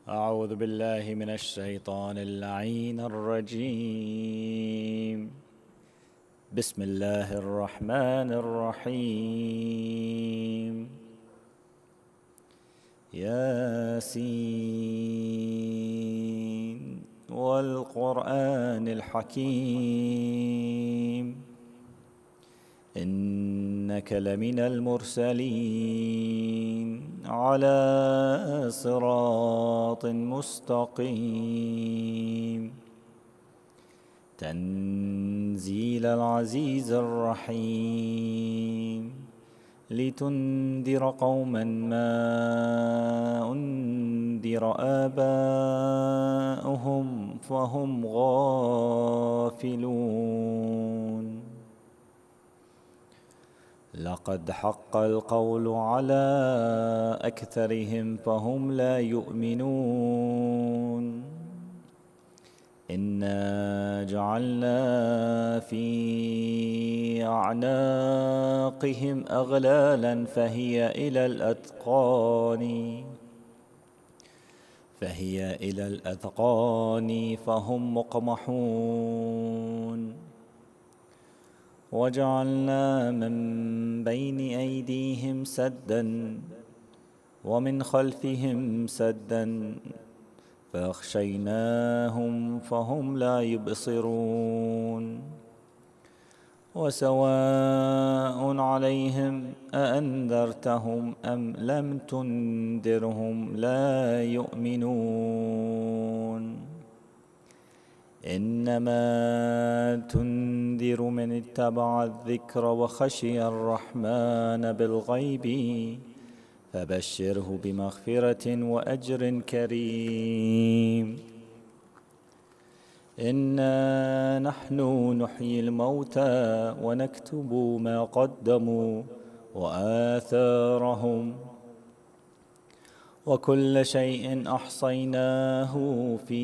أعوذ بالله من الشيطان اللعين الرجيم. بسم الله الرحمن الرحيم. ياسين والقرآن الحكيم إنك لمن المرسلين على صراط مستقيم تنزيل العزيز الرحيم لتنذر قوما ما أنذر آباؤهم فهم غافلون. لقد حق القول على أكثرهم فهم لا يؤمنون. إنا جعلنا في أعناقهم أغلالا فهي إلى الأذقان فهم مقمحون. وجعلنا من بين أيديهم سدا ومن خلفهم سدا فأغشيناهم فهم لا يبصرون. وسواء عليهم أأنذرتهم أم لم تنذرهم لا يؤمنون. إنما تنذر من اتبع الذكر وخشي الرحمن بالغيب فبشره بمغفرة وأجر كريم. إنا نحن نحيي الموتى ونكتب ما قدموا وآثارهم وكل شيء أحصيناه في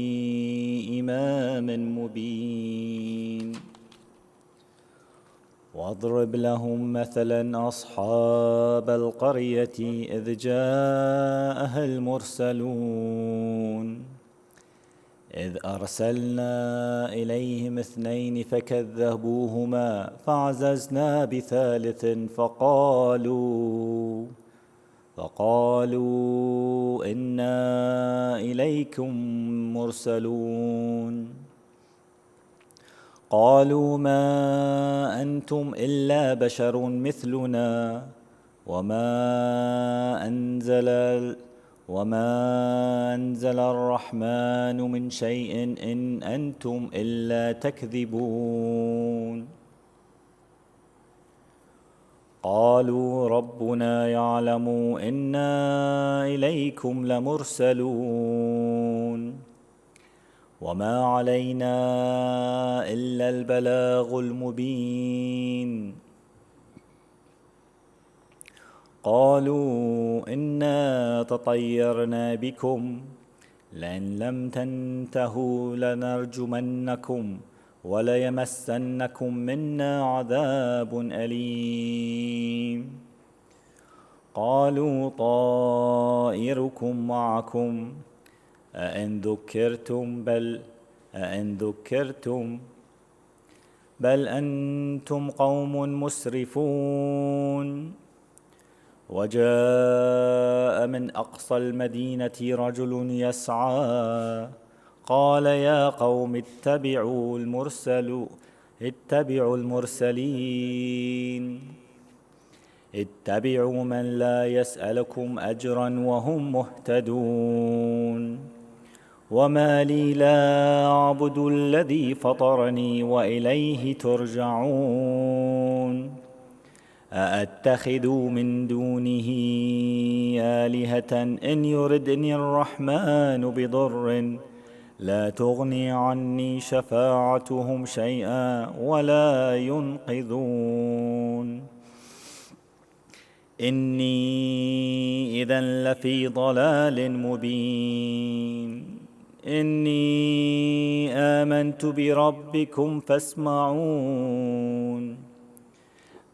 إمام مبين. واضرب لهم مثلا أصحاب القرية إذ جاءها المرسلون إذ أرسلنا إليهم 2 فكذبوهما فعززنا بثالث فقالوا إنا إليكم مرسلون. قالوا ما أنتم إلا بشر مثلنا وما أنزل الرحمن من شيء إن أنتم إلا تكذبون. قالوا ربنا يعلم إنا إليكم لمرسلون وما علينا إلا البلاغ المبين. قالوا إنا تطيرنا بكم لئن لم تنتهوا لنرجمنكم وليمسنكم منا عذاب أليم. قالوا طائركم معكم أئن ذكرتم بل أنتم قوم مسرفون. وجاء من أقصى المدينة رجل يسعى قال يا قوم اتبعوا المرسلين اتبعوا من لا يسألكم أجرا وهم مهتدون. وما لي لا أعبد الذي فطرني وإليه ترجعون. أأتخذ من دونه آلهة إن يردني الرحمن بضر لا تغني عني شفاعتهم شيئا ولا ينقذون. إني إذا لفي ضلال مبين. إني آمنت بربكم فاسمعون.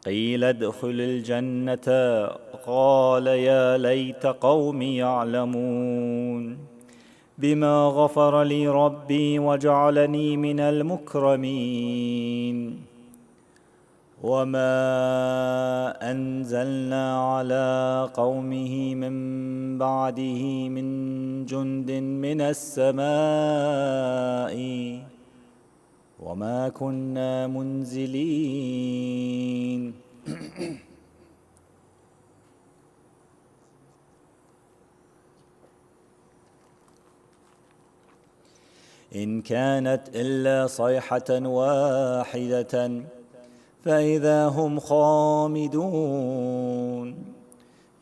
قيل ادخل الجنة قال يا ليت قومي يعلمون بما غفر لي ربي وجعلني من المكرمين. وما أنزلنا على قومه من بعده من جند من السماء وما كنا منزلين. إن كانت إلا صيحة واحدة فإذا هم خامدون.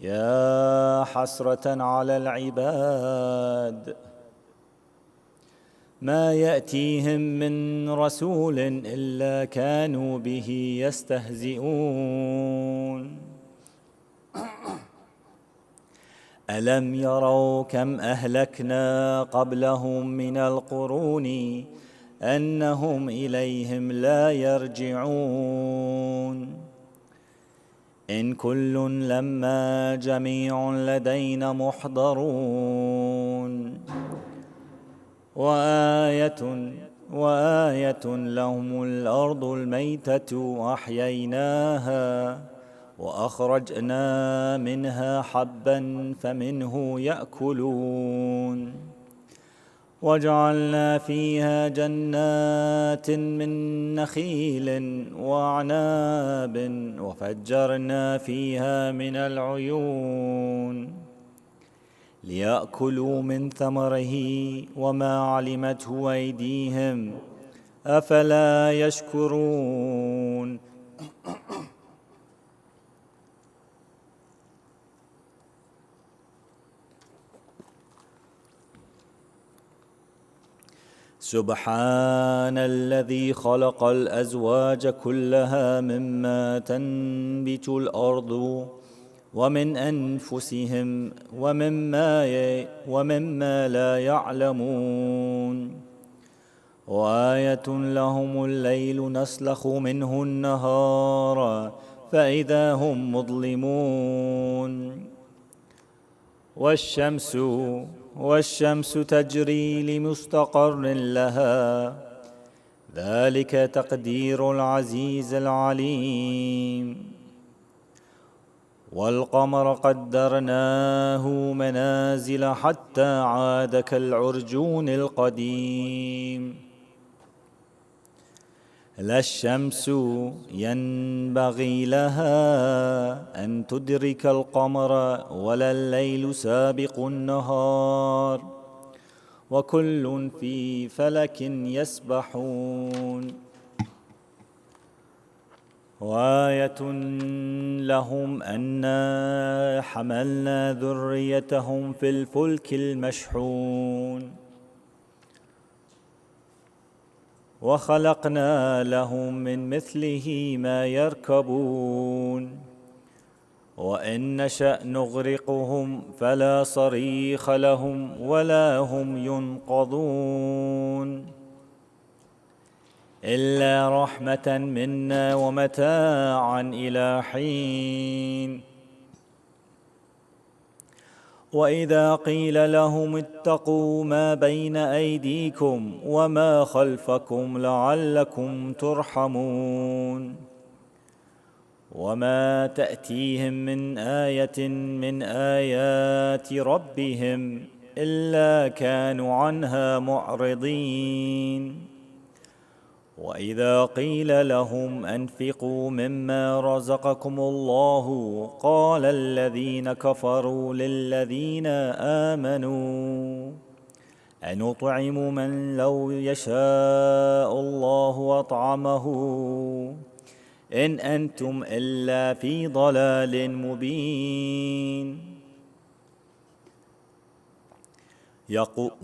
يا حسرة على العباد ما يأتيهم من رسول إلا كانوا به يستهزئون. ألم يروا كم أهلكنا قبلهم من القرون أنهم إليهم لا يرجعون. إن كل لما جميع لدينا محضرون. وآية لهم الأرض الميتة أحييناها وأخرجنا منها حبا فمنه يأكلون. وجعلنا فيها جنات من نخيل وأعناب وفجرنا فيها من العيون ليأكلوا من ثمره وما علمته أيديهم أفلا يشكرون. سبحان الذي خلق الأزواج كلها مما تنبت الأرض ومن أنفسهم ومما لا يعلمون. وآية لهم الليل نسلخ منه النهار فإذا هم مظلمون. والشمس تجري لمستقر لها ذلك تقدير العزيز العليم. والقمر قدرناه منازل حتى عاد كالعرجون القديم. لا الشمس ينبغي لها أن تدرك القمر ولا الليل سابق النهار وكل في فلك يسبحون. وآية لهم أنا حملنا ذريتهم في الفلك المشحون وخلقنا لهم من مثله ما يركبون. وإن نشأ نغرقهم فلا صريخ لهم ولا هم ينقذون إلا رحمة منا ومتاعا إلى حين. وإذا قيل لهم اتقوا ما بين أيديكم وما خلفكم لعلكم ترحمون. وما تأتيهم من آية من آيات ربهم إلا كانوا عنها معرضين. وإذا قيل لهم أنفقوا مما رزقكم الله قال الذين كفروا للذين آمنوا أنطعم من لو يشاء الله أطعمه إن أنتم إلا في ضلال مبين.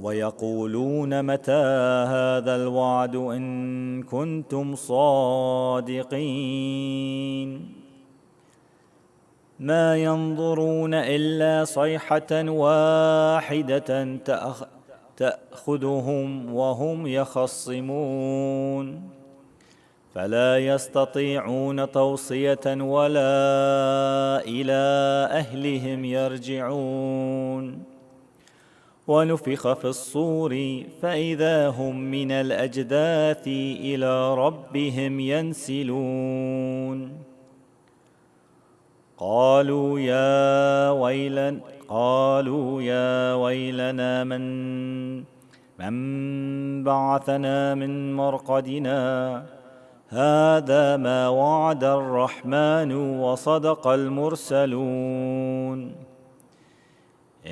ويقولون متى هذا الوعد إن كنتم صادقين. ما ينظرون إلا صيحة واحدة تأخذهم وهم يخصمون فلا يستطيعون توصية ولا إلى أهلهم يرجعون. ونفخ في الصور فإذا هم من الأجداث إلى ربهم ينسلون. قالوا يا ويلنا من بعثنا من مرقدنا. هذا ما وعد الرحمن وصدق المرسلون.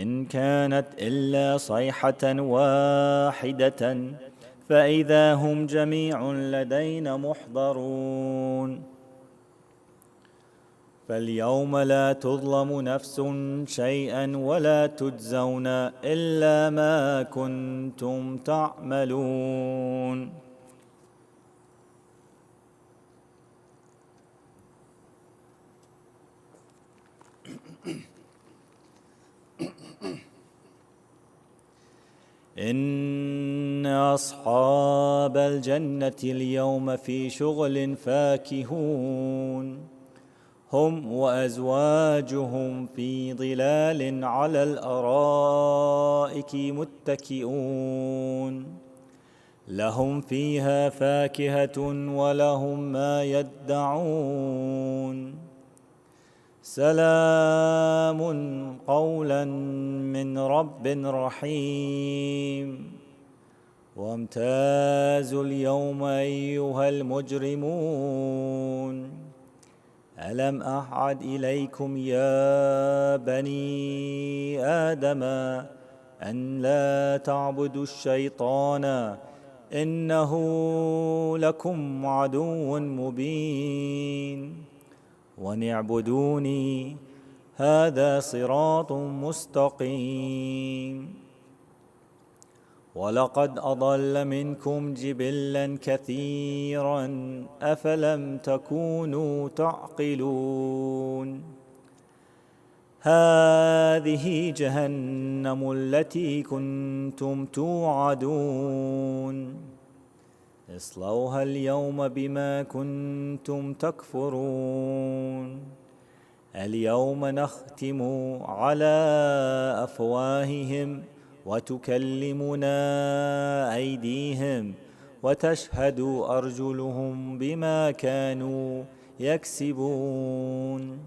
إن كانت إلا صيحة واحدة فإذا هم جميع لدينا محضرون. فاليوم لا تظلم نفس شيئا ولا تجزون إلا ما كنتم تعملون. إن أصحاب الجنة اليوم في شغل فاكهون. هم وأزواجهم في ظلال على الأرائك متكئون. لهم فيها فاكهة ولهم ما يدعون. سلام قولا من رب رحيم. وامتازوا اليوم أيها المجرمون. ألم أعهد إليكم يا بني آدم أن لا تعبدوا الشيطان إنه لكم عدو مبين. وأن اعبدوني هذا صراط مستقيم. ولقد أضل منكم جبلا كثيرا أفلم تكونوا تعقلون. هذه جهنم التي كنتم توعدون. اصلوها اليوم بما كنتم تكفرون. اليوم نختم على أفواههم وتكلمنا أيديهم وتشهد أرجلهم بما كانوا يكسبون.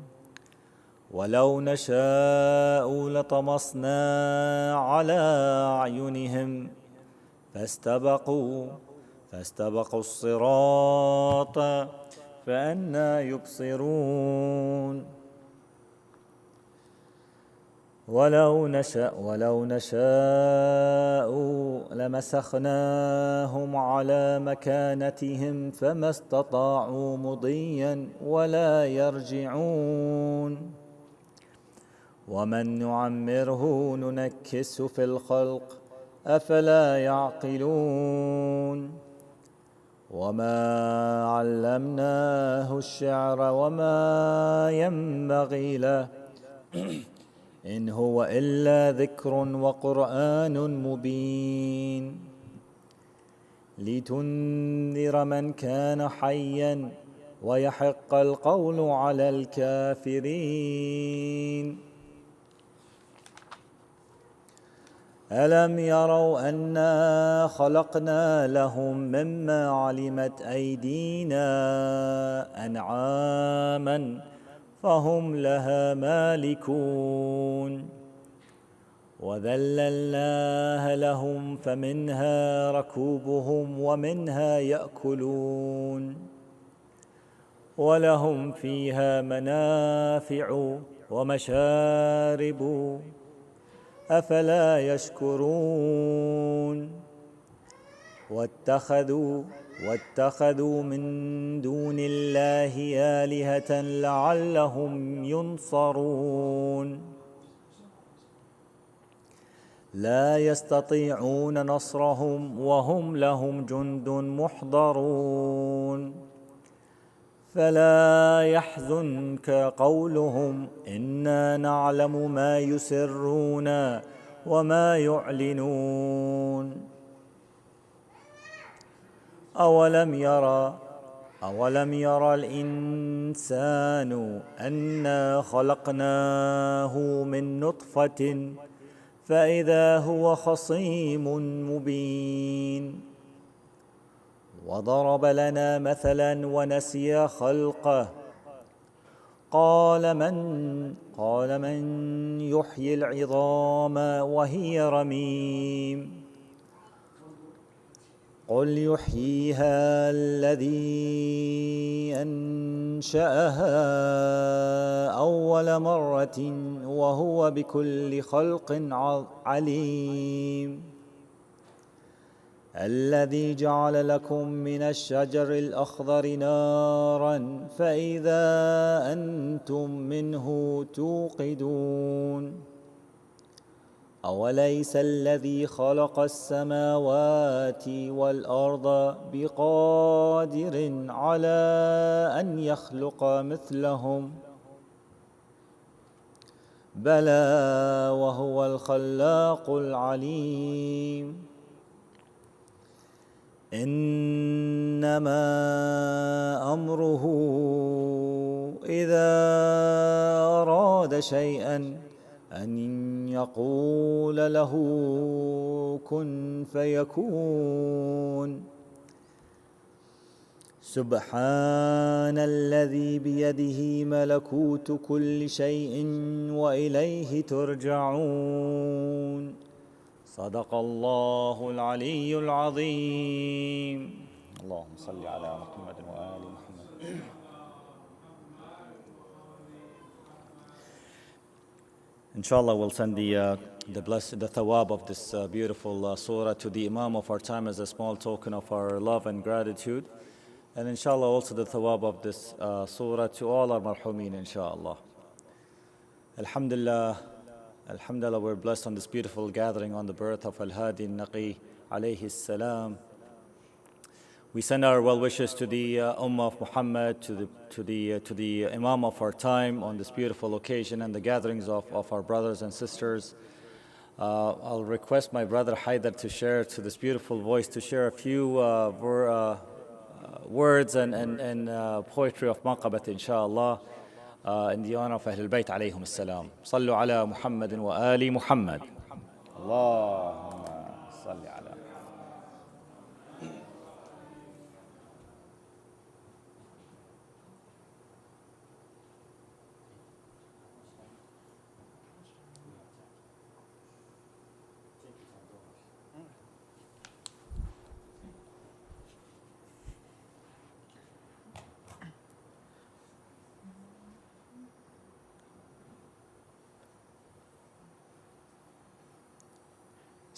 ولو نشاء لطمسنا على أعينهم فاستبقوا الصراط فأنى يبصرون. ولو نشاء لمسخناهم على مكانتهم فما استطاعوا مضيا ولا يرجعون. ومن نعمره ننكسه في الخلق أفلا يعقلون. وما علمناه الشعر وما ينبغي له إن هو إلا ذكر وقرآن مبين. لتنذر من كان حيا ويحق القول على الكافرين. ألم يروا أنا خلقنا لهم مما علمت أيدينا أنعاما فهم لها مالكون. وذللناها لهم فمنها ركوبهم ومنها يأكلون. ولهم فيها منافع ومشارب أفلا يشكرون. واتخذوا من دون الله آلهة لعلهم ينصرون. لا يستطيعون نصرهم وهم لهم جند محضرون. فلا يحزنك قولهم إنا نعلم ما يسرون وما يعلنون. أولم يرى الإنسان أنا خلقناه من نطفة فإذا هو خصيم مبين وضرب لنا مثلا ونسي خلقه قال من يحيي العظام وهي رميم قل يحييها الذي أنشأها أول مرة وهو بكل خلق عليم الذي جعل لكم من الشجر الأخضر نارا فإذا أنتم منه توقدون أوليس الذي خلق السماوات والأرض بقادر على أن يخلق مثلهم بلى وهو الخلاق العليم إنما أمره إذا أراد شيئا أن يقول له كن فيكون سبحان الذي بيده ملكوت كل شيء وإليه ترجعون صدق الله العلي العظيم اللهم صل على محمد وآل محمد. Inshallah, we'll send the thawab of this beautiful surah to the Imam of our time as a small token of our love and gratitude. And inshallah, also the thawab of this surah to all our marhumeen, inshallah. Alhamdulillah, we're blessed on this beautiful gathering on the birth of Al-Hadi Al-Naqi, alayhi salam. We send our well wishes to the Ummah of Muhammad, to the Imam of our time on this beautiful occasion and the gatherings of our brothers and sisters. I'll request my brother Haidar to share, to this beautiful voice, to share a few words and poetry of Maqabat, inshallah, in the honor of Ahlul Bayt alayhim as-salam. Sallu ala Muhammadin wa ali Muhammad. Allahumma salli ala.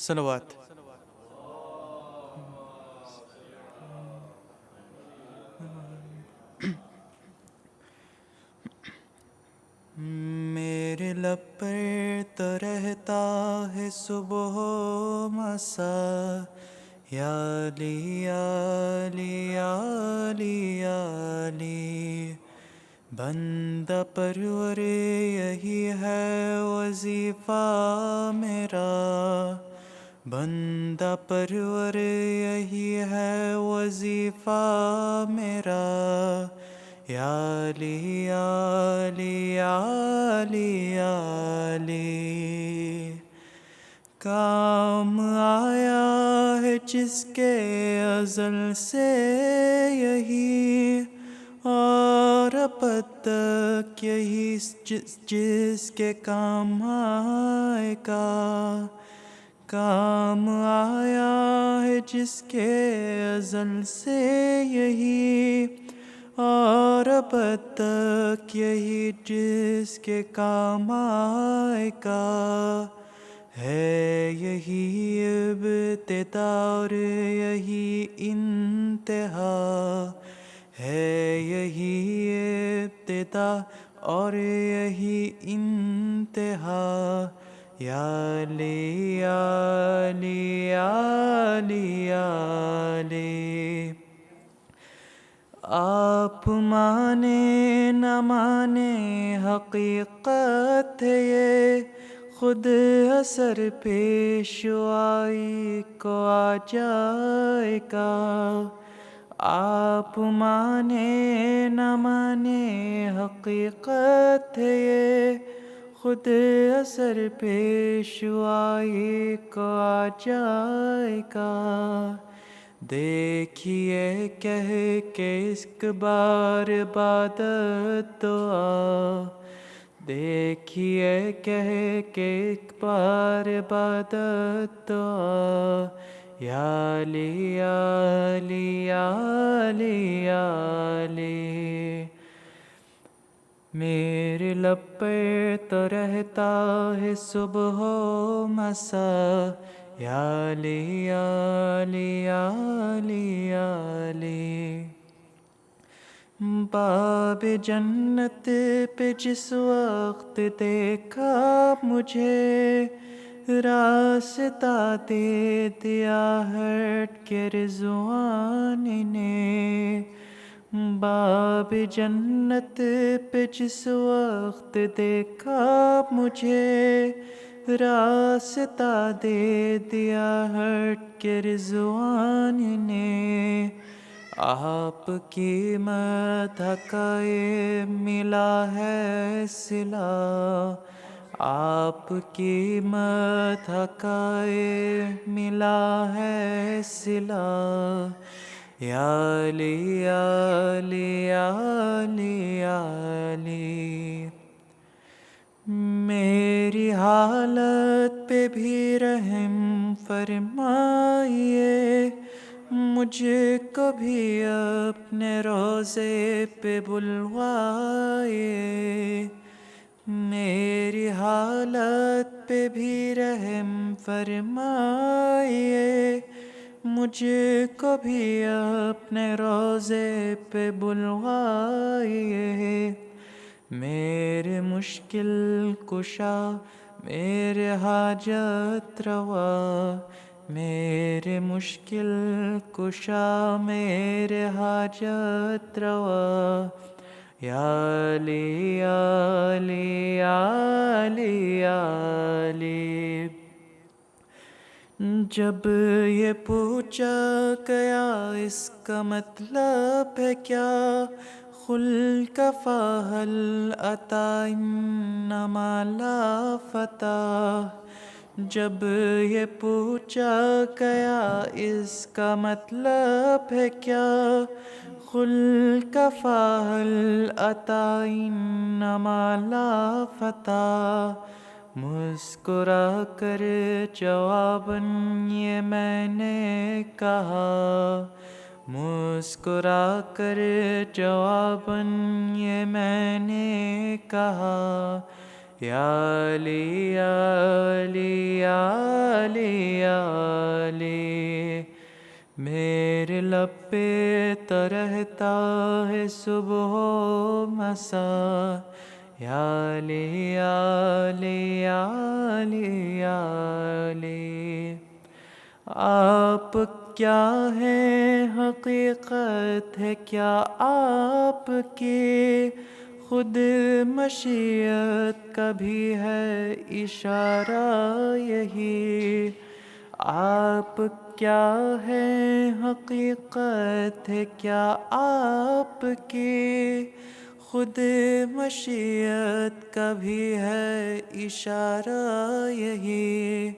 صلوات. میرے لب پر تو رہتا ہے صبح و مسا یا علی یا علی یا علی یا علی بندہ پرور یہی ہے وظیفہ میرا بندہ پرور یہی ہے وظیفہ میرا یا علی یا علی یا علی یا علی کام آیا ہے جس کے ازل سے یہی اور اب تک یہی جس کے کام آئے گا کام آیا ہے جس کے ازل سے یہی اور اب تک یہی جس کے کام آئے گا ہے یہی ابتدا اور یہی انتہا ہے یہی ابتدا اور یہی انتہا یا علی یا علی یا علی یا علی آپ مانے نہ مانے حقیقت ہے یہ خود اثر پیشوائی کو آ جائے گا آپ مانے نہ مانے حقیقت ہے یہ خود اثر پیشوائی کو آ جائے گا۔ دیکھیے کہہ کے اس بار عبادت دعا، دیکھیے کہہ کے ایک بار عبادت دعا، یا علی یا علی یا علی یا علی۔ میرے لب پہ تو رہتا ہے صبح و مساء، یا علی یا علی یا علی یا علی۔ باب جنت پہ جس وقت دیکھا مجھے، راستہ دے دیا ہٹ کے رضوان نے۔ باب جنت پہ جس وقت دیکھا مجھے، راستہ دے دیا ہٹ کے رضوان نے۔ آپ کی مدح کا یہ ملا ہے صلہ، آپ کی مدح کا یہ ملا ہے صلہ، یا علی یا علی یا علی یا علی۔ میری حالت پہ بھی رحم فرمائیے، مجھ کو بھی اپنے روضے پہ بلوائیے۔ میری حالت پہ بھی رحم فرمائیے، مجھ کو بھی اپنے روضے پہ بلوائیے۔ میرے مشکل کشا، میرے حاجت روا، میرے مشکل کشا، میرے حاجت روا، یا علی یا علی یا علی یا علی۔ جب یہ پوچھا گیا اس کا مطلب ہے کیا، قل کفا هل اتی انما لا فتح۔ جب یہ پوچھا گیا اس کا مطلب ہے کیا، قل کفا هل اتی انما لا فتح۔ مسکرا کر جواباً یہ میں نے کہا، مسکرا کر جواباً یہ میں نے کہا، یا علی یا علی یا علی یا علی۔ میرے لب پہ تو رہتا ہے صبح و مساء، یا علی یا علی یا علی یا علی۔ آپ کیا ہیں حقیقت ہے کیا آپ کی، خود مشیت کا بھی ہے اشارہ یہی۔ آپ کیا ہیں حقیقت ہے کیا آپ کی، خود مشیت کا بھی ہے اشارہ یہی۔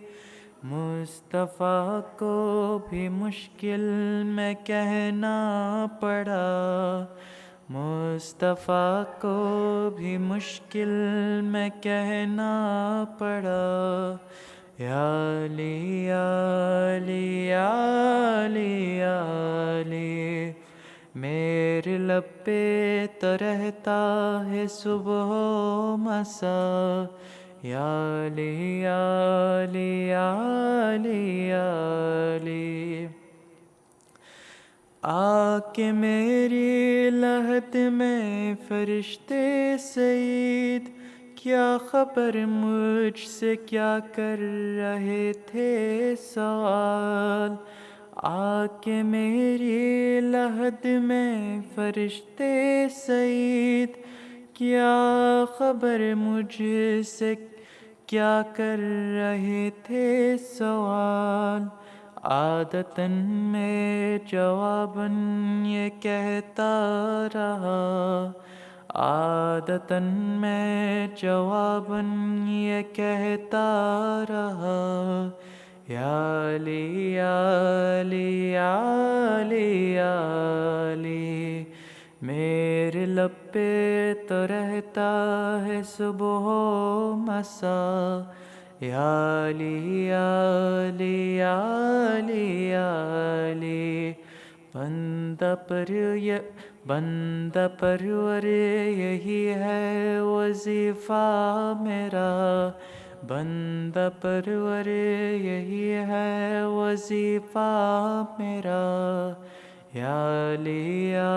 مصطفیٰ کو بھی مشکل میں کہنا پڑا، مصطفیٰ کو بھی مشکل میں کہنا پڑا، یا علی یا علی یا علی یا علی۔ میرے لب پہ تو رہتا ہے صبح و مساء، یا علی یا علی یا علی یا علی۔ آ کے میری لحد میں فرشتے سعید، کیا خبر مجھ سے کیا کر رہے تھے سوال۔ آ کے میری لحد میں فرشتے سعید، کیا خبر مجھ سے کیا کر رہے تھے سوال۔ عادتاً میں جواباً یہ کہتا رہا، आदतन मैं जवाबन ये कहता रहा, या अली या अली या अली या अली। मेरे लब पे तो रहता है सुबह मसा, या अली या अली या अली या अली। बंदा परवर यही है वजीफा मेरा, बंदा परवर यही है वजीफा मेरा, या अली या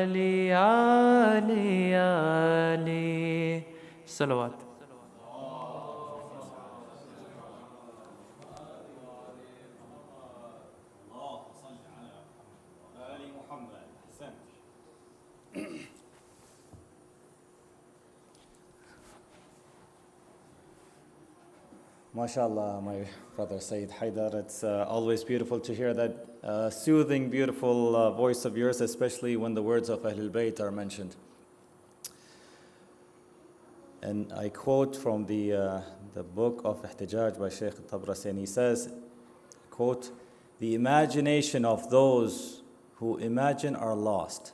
अली या अली या Ali. सलवात। MashaAllah, my brother Sayyid Haidar, it's always beautiful to hear that soothing, beautiful voice of yours, especially when the words of Ahlul Bayt are mentioned. And I quote from the book of Ihtijaj by Shaykh Tabrasi, and he says, quote, "The imagination of those who imagine are lost.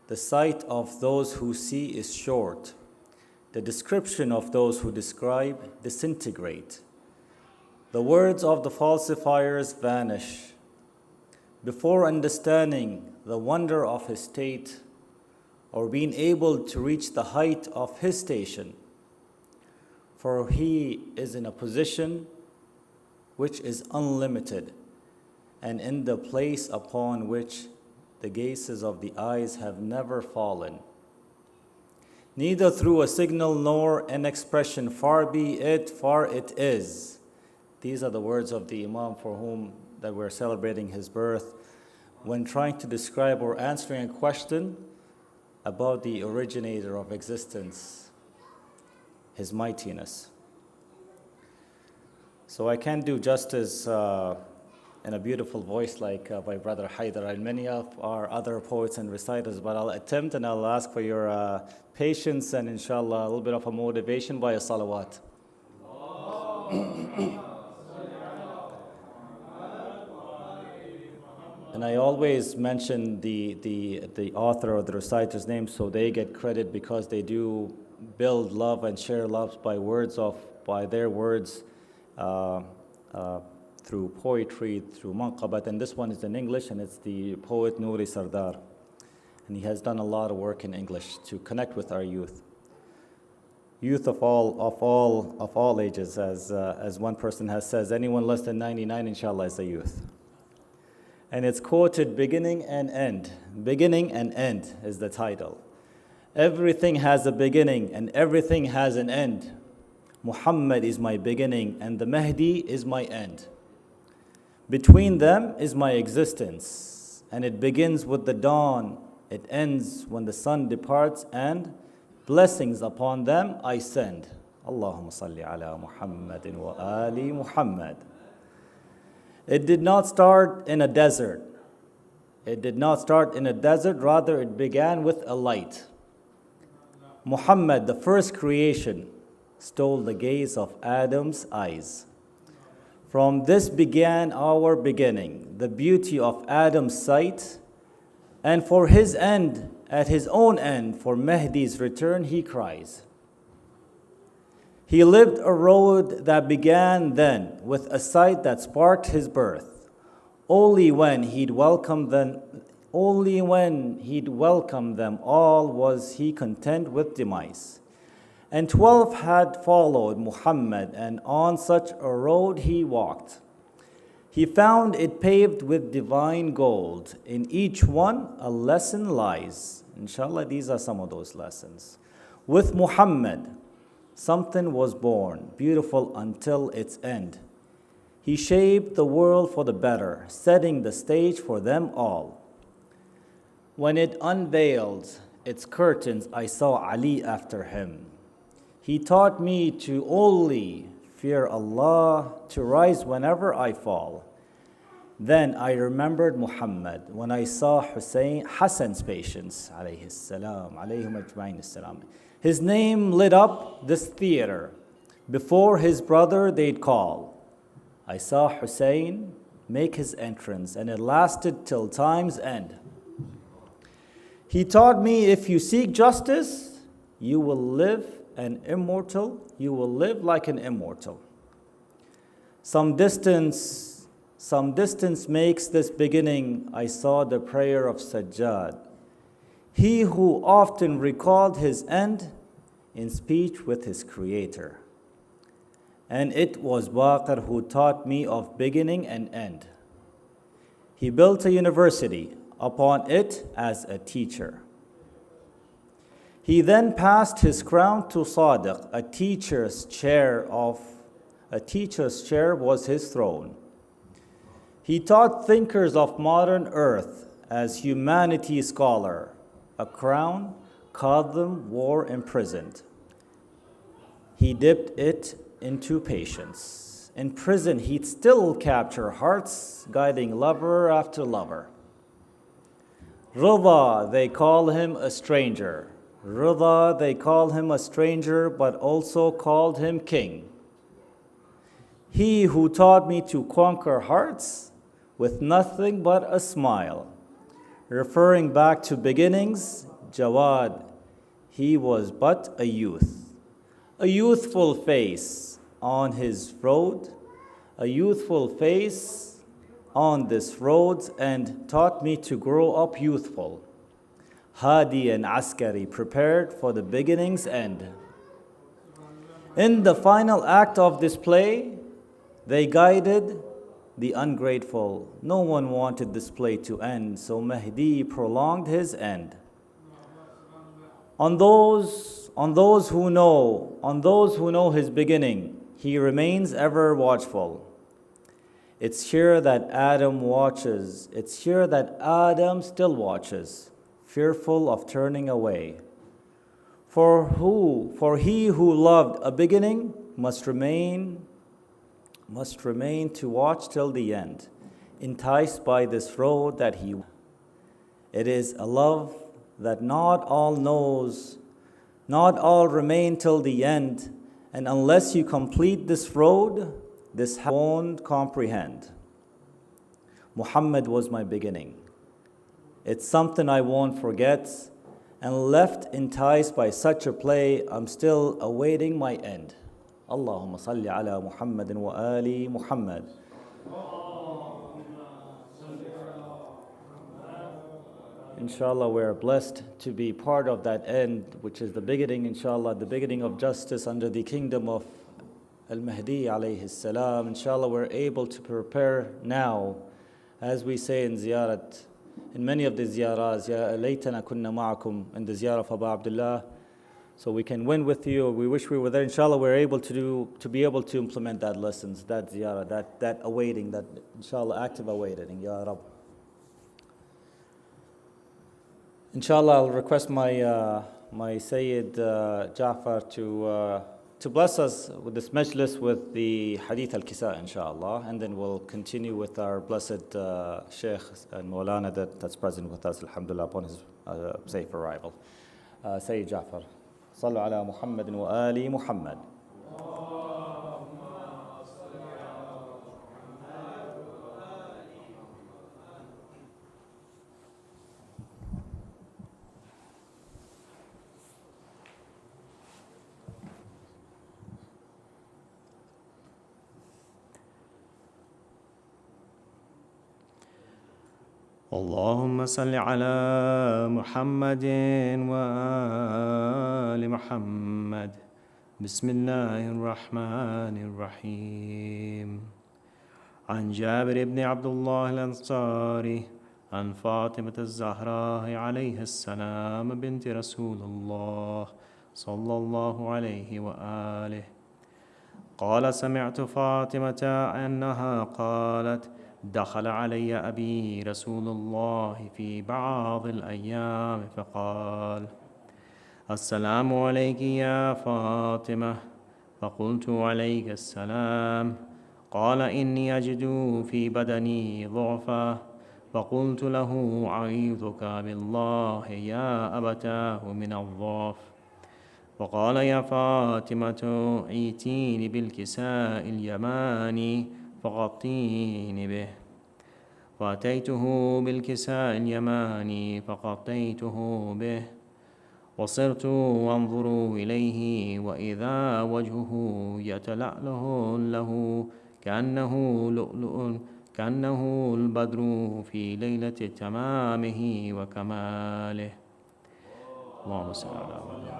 The sight of those who see is short. The description of those who describe disintegrate. The words of the falsifiers vanish. Before understanding the wonder of his state, or being able to reach the height of his station, for he is in a position which is unlimited, and in the place upon which the gazes of the eyes have never fallen. Neither through a signal nor an expression, far be it, far it is." These are the words of the Imam for whom that we're celebrating his birth, when trying to describe or answering a question about the originator of existence, his mightiness. So I can't do justice in a beautiful voice like my brother Haidar and many of our other poets and reciters, but I'll attempt, and I'll ask for your patience and inshallah a little bit of a motivation by a salawat. And I always mention the author or the reciter's name so they get credit, because they do build love and share love by their words through poetry, through manqabat. And this one is in English, and it's the poet Nouri Sardar. And he has done a lot of work in English to connect with our youth. Youth of all ages, as one person has says, anyone less than 99, inshallah, is a youth. And it's quoted beginning and end. Beginning and end is the title. Everything has a beginning and everything has an end. Muhammad is my beginning and the Mahdi is my end. Between them is my existence, and it begins with the dawn. It ends when the sun departs, and blessings upon them I send. Allahumma salli ala Muhammadin wa ali Muhammad. It did not start in a desert. It did not start in a desert, rather it began with a light. Muhammad, the first creation, stole the gaze of Adam's eyes. From this began our beginning, the beauty of Adam's sight, and for his end, at his own end, for Mahdi's return, he cries. He lived a road that began then with a sight that sparked his birth. Only when he'd welcomed them all was he content with demise. And 12 had followed Muhammad, and on such a road he walked. He found it paved with divine gold. In each one a lesson lies. Inshallah, these are some of those lessons. With Muhammad, something was born, beautiful until its end. He shaped the world for the better, setting the stage for them all. When it unveiled its curtains, I saw Ali after him. He taught me to only fear Allah, to rise whenever I fall. Then I remembered Muhammad when I saw Hassan's patients, alayhi salam, alayhim ajma'in salam. His name lit up this theater. Before his brother they'd call. I saw Hussein make his entrance, and it lasted till time's end. He taught me, if you seek justice, you will live you will live like an immortal. Some distance makes this beginning. I saw the prayer of Sajjad. He who often recalled his end in speech with his Creator. And it was Baqir who taught me of beginning and end. He built a university upon it as a teacher. He then passed his crown to Sadiq. A teacher's chair was his throne. He taught thinkers of modern earth as humanity scholar. A crown Kadhim wore imprisoned. He dipped it into patience. In prison, he'd still capture hearts, guiding lover after lover. Rida, they call him a stranger. Rida, they call him a stranger, but also called him king. He who taught me to conquer hearts with nothing but a smile. Referring back to beginnings, Jawad, he was but a youthful face on his road, a youthful face on this road, and taught me to grow up youthful. Hadi and Askari prepared for the beginning's end. In the final act of this play, they guided the ungrateful. No one wanted this play to end, so Mahdi prolonged his end. On those who know his beginning, he remains ever watchful. It's here that Adam watches. It's here that Adam still watches, fearful of turning away. For he who loved a beginning must remain to watch till the end, enticed by this road that he. It is a love that not all knows, not all remain till the end, and unless you complete this road, this won't comprehend. Muhammad was my beginning. It's something I won't forget, and left enticed by such a play, I'm still awaiting my end. Allahumma salli ala Muhammadin wa ali Muhammad. Inshallah, we're blessed to be part of that end, which is the beginning, inshallah, the beginning of justice under the kingdom of Al-Mahdi alayhi salam. Inshallah, we're able to prepare now, as we say in ziyarat, in many of the ziyaras, Ya laytana kunna ma'akum, in the ziyarah of Abu Abdullah, so we can win with you. We wish we were there. Inshallah, we're able to be able to implement that lessons, that ziyarah, that awaiting, that inshallah active awaiting, Ya Rab. Inshallah, I'll request my Sayyid Ja'far to bless us with this majlis with the Hadith al-Kisa, inshallah, and then we'll continue with our blessed Sheikh and Maulana that's present with us, alhamdulillah, upon his safe arrival. Sayyid Ja'far, sallu ala Muhammadin wa ali Muhammad. اللهم صل على محمد وآل محمد. بسم الله الرحمن الرحيم. عن جابر بن عبد الله الأنصاري عن فاطمة الزهراء عليه السلام بنت رسول الله صلى الله عليه وآله قال: سمعت فاطمة أنها قالت: دخل علي أبي رسول الله في بعض الأيام فقال: السلام عليك يا فاطمة. فقلت: عليك السلام. قال إني أجد في بدني ضعفا. فقلت له أعيذك بالله يا أبتاه من الضعف. فقال يا فاطمة ائتيني بالكساء اليماني فغطيني به. فأتيته بالكساء اليماني فغطيته به، وصرت أنظر إليه وإذا وجهه يتلأله له كأنه لؤلؤ، كأنه البدر في ليلة تمامه وكماله. اللهم صل على محمد.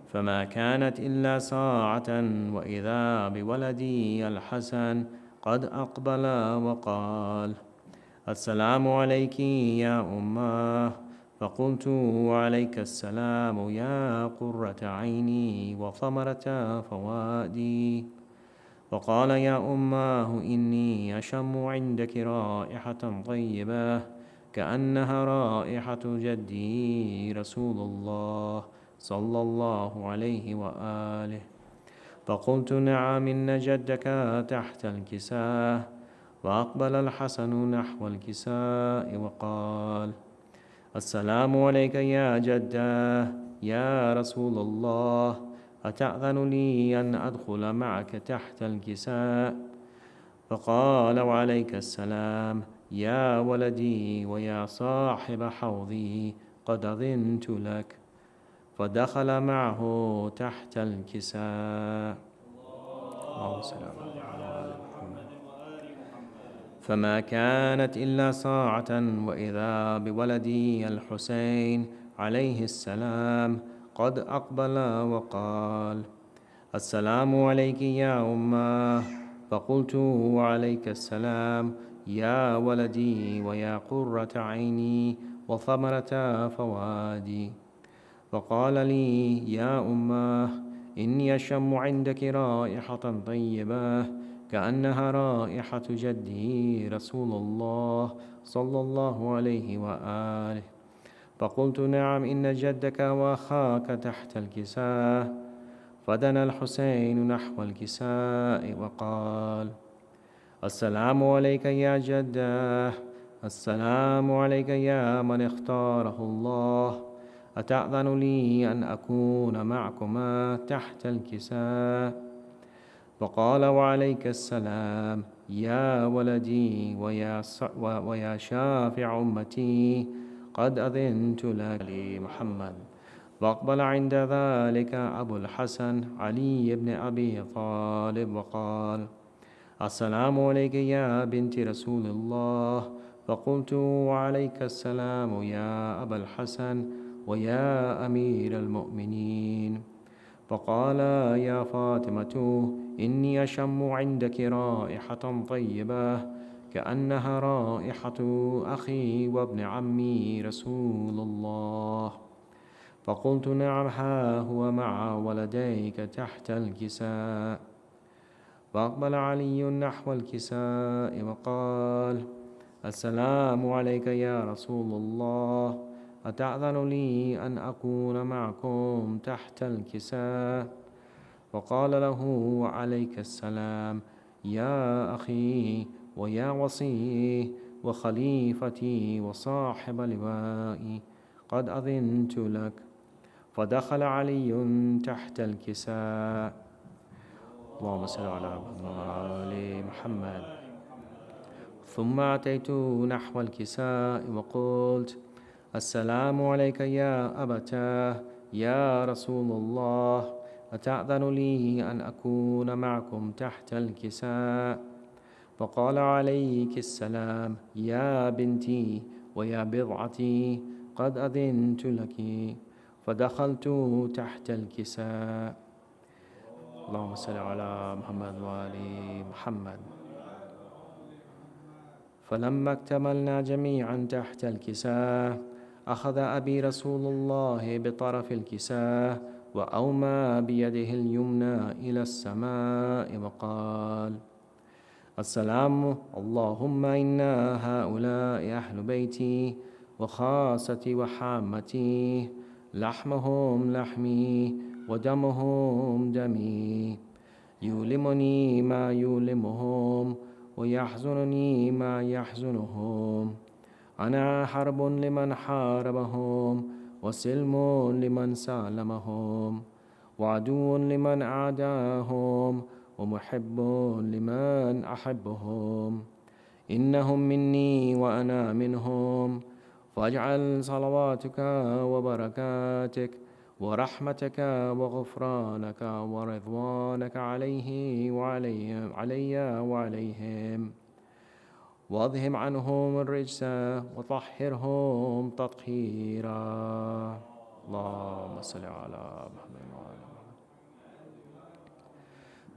فما كانت إلا ساعة وإذا بولدي الحسن قد أقبل وقال: السلام عليك يا أماه. فقلت: وعليك السلام يا قرة عيني وثمرة فؤادي. فقال: يا أماه إني أشم عندك رائحة طيبة كأنها رائحة جدي رسول الله صلى الله عليه وآله. فقلت: نعم إن جدك تحت الكساء. وأقبل الحسن نحو الكساء وقال: السلام عليك يا جداه يا رسول الله، أتأذن لي أن أدخل معك تحت الكساء؟ فقال: وعليك السلام يا ولدي ويا صاحب حوضي، قد أذنت لك. فدخل معه تحت الكساء. اللهم صل على محمد. فما كانت إلا ساعة وإذا بولدي الحسين عليه السلام قد أقبل وقال: السلام عليك يا أماه. فقلت: وعليك السلام يا ولدي ويا قرة عيني وثمرة فؤادي. فقال لي: يا أماه إني أشم عندك رائحة طيبة كأنها رائحة جدي رسول الله صلى الله عليه وآله. فقلت: نعم إن جدك وأخاك تحت الكساء. فدنا الحسين نحو الكساء وقال: السلام عليك يا جداه. السلام عليك يا من اختاره الله. أتأذن لي أن أكون معكما تحت الكساء؟ فقال: وعليك السلام يا ولدي ويا شافع أمتي، قد أذنت لك محمد. فأقبل عند ذلك أبو الحسن علي بن أبي طالب وقال: السلام عليك يا بنت رسول الله. فقلت: وعليك السلام يا أبا الحسن ويا أمير المؤمنين. فقال: يا فاطمة إني أشم عندك رائحة طيبة كأنها رائحة أخي وابن عمي رسول الله. فقلت: نعم ها هو مع ولديك تحت الكساء. فأقبل علي نحو الكساء وقال: السلام عليك يا رسول الله، أتأذن لي أن أكون معكم تحت الكساء؟ فقال له: وعليك السلام يا أخي ويا وصي وخليفتي وصاحب لوائي، قد أذنت لك. فدخل علي تحت الكساء. اللهم صل على محمد. ثم أتيت نحو الكساء وقلت: السلام عليك يا أبتاه يا رسول الله، أتأذن لي أن أكون معكم تحت الكساء؟ فقال: عليك السلام يا بنتي ويا بضعتي، قد أذنت لك. فدخلت تحت الكساء. اللهم صل على محمد وآل محمد. فلما اكتملنا جميعا تحت الكساء، أخذ أبي رسول الله بطرف الكساء وأومى بيده اليمنى إلى السماء وقال: السلام اللهم إنا هؤلاء أهل بيتي وخاصتي وحامتي، لحمهم لحمي ودمهم دمي. يؤلمني ما يؤلمهم ويحزنني ما يحزنهم. أنا حرب لمن حاربهم وسلم لمن سالمهم وعدو لمن أعداهم ومحب لمن أحبهم. إنهم مني وأنا منهم. فاجعل صلواتك وبركاتك ورحمتك وغفرانك ورضوانك عليه علي وعليهم، واذهب عنهم الرجس وطهرهم تطهيرا. اللهم صل على محمد وعلى محمد.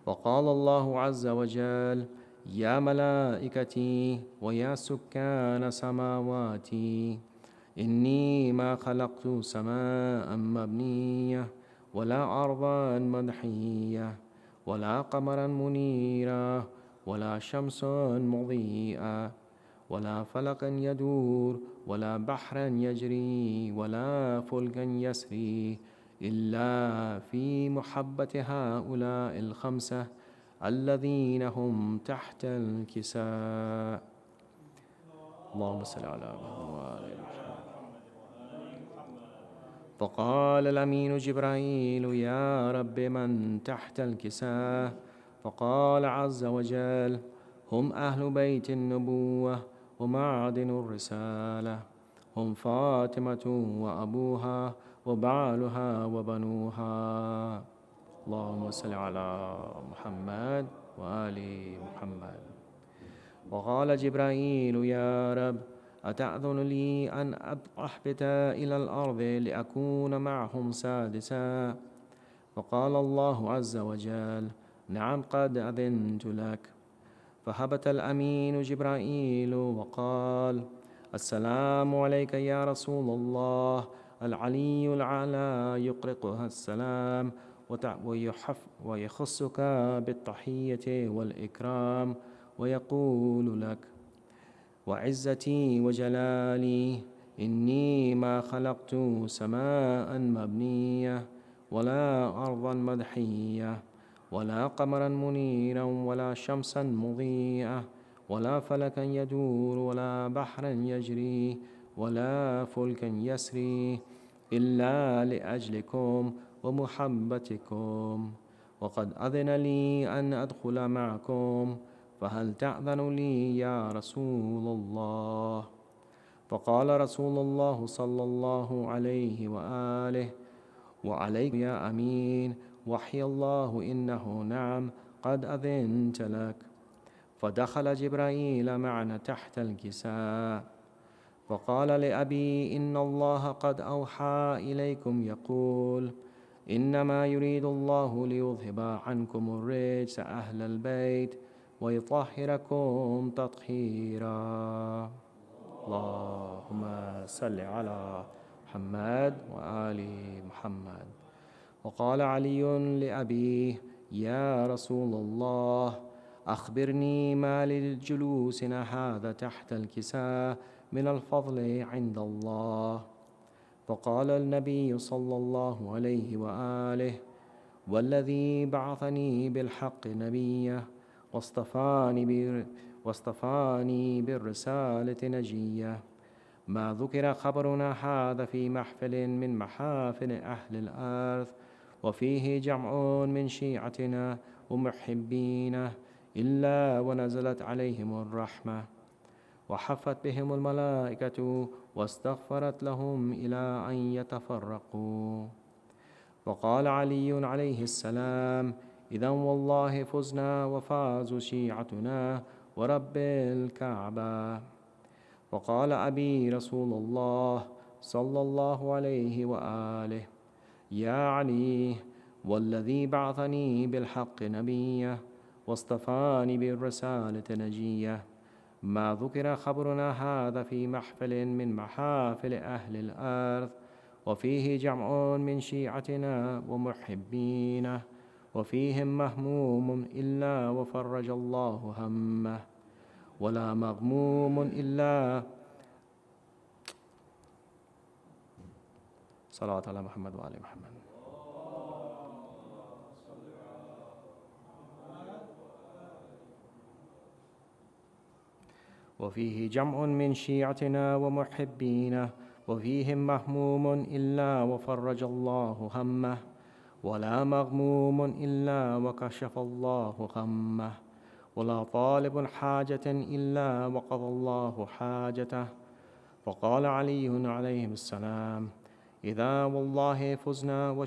وقال الله عز وجل: يا ملائكتي ويا سكان سماواتي، إني ما خلقت سماء مبنية ولا أرضا مدحية ولا قمرا منيرا ولا شمس مضيئة ولا فلكا يدور ولا بحرا يجري ولا فلكا يسري إلا في محبة هؤلاء الخمسة الذين هم تحت الكساء. اللهم صل على محمد وآل محمد. فقال الأمين جبرائيل: يا رب من تحت الكساء؟ فقال عز وجل: هم أهل بيت النبوة ومعدن الرسالة، هم فاطمة وأبوها وبعلها وبنوها. اللهم صل على محمد وآل محمد. وقال جبرائيل: يا رب أتأذن لي أن أهبط إلى الأرض لأكون معهم سادسا؟ فقال الله عز وجل: نعم، قد أذنت لك. فهبط الأمين جبرائيل وقال: السلام عليك يا رسول الله. العلي الأعلى يقرقها السلام ويخصك بالتحية والإكرام ويقول لك: وعزتي وجلالي إني ما خلقت سماء مبنية ولا أرضا مدحية ولا قمرا منيرا ولا شمسا مضيئة ولا فلكا يدور ولا بحرا يجري ولا فلكا يسري إلا لأجلكم ومحبتكم، وقد أذن لي أن أدخل معكم، فهل تأذن لي يا رسول الله؟ فقال رسول الله صلى الله عليه وآله: وعليك يا أمين، وحي الله، إنه نعم قد أذنت لك. فدخل جبرائيل معنا تحت الكساء، فقال لأبي: إن الله قد أوحى إليكم يقول: إنما يريد الله ليذهب عنكم الرجس أهل البيت ويطهركم تطهيرا. اللهم صل على محمد وآل محمد. وقال علي لأبيه: يا رسول الله، أخبرني ما لجلوسنا هذا تحت الكساء من الفضل عند الله. فقال النبي صلى الله عليه وآله: والذي بعثني بالحق نبيا واصطفاني بالرسالة نجية، ما ذكر خبرنا هذا في محفل من محافل أهل الأرض وفيه جمع من شيعتنا ومحبينا إلا ونزلت عليهم الرحمة وحفت بهم الملائكة واستغفرت لهم إلى أن يتفرقوا. وقال علي عليه السلام: إذا والله فزنا وفازوا شيعتنا ورب الكعبة. وقال أبي رسول الله صلى الله عليه وآله: يا علي، والذي بعثني بالحق نبيا واصطفاني بالرسالة نجية، ما ذكر خبرنا هذا في محفل من محافل أهل الأرض وفيه جمع من شيعتنا ومحبينا وفيهم مهموم إلا وفرج الله همه ولا مغموم إلا. صلاة على محمد وآل محمد. وفيه جمع من شيعتنا ومحبينه وفيهم مهموم إلا وفرج الله همه ولا مغموم إلا وكشف الله غمه ولا طالب حاجة إلا وقضى الله حاجته. فقال علي عليه السلام: إذا والله فزنا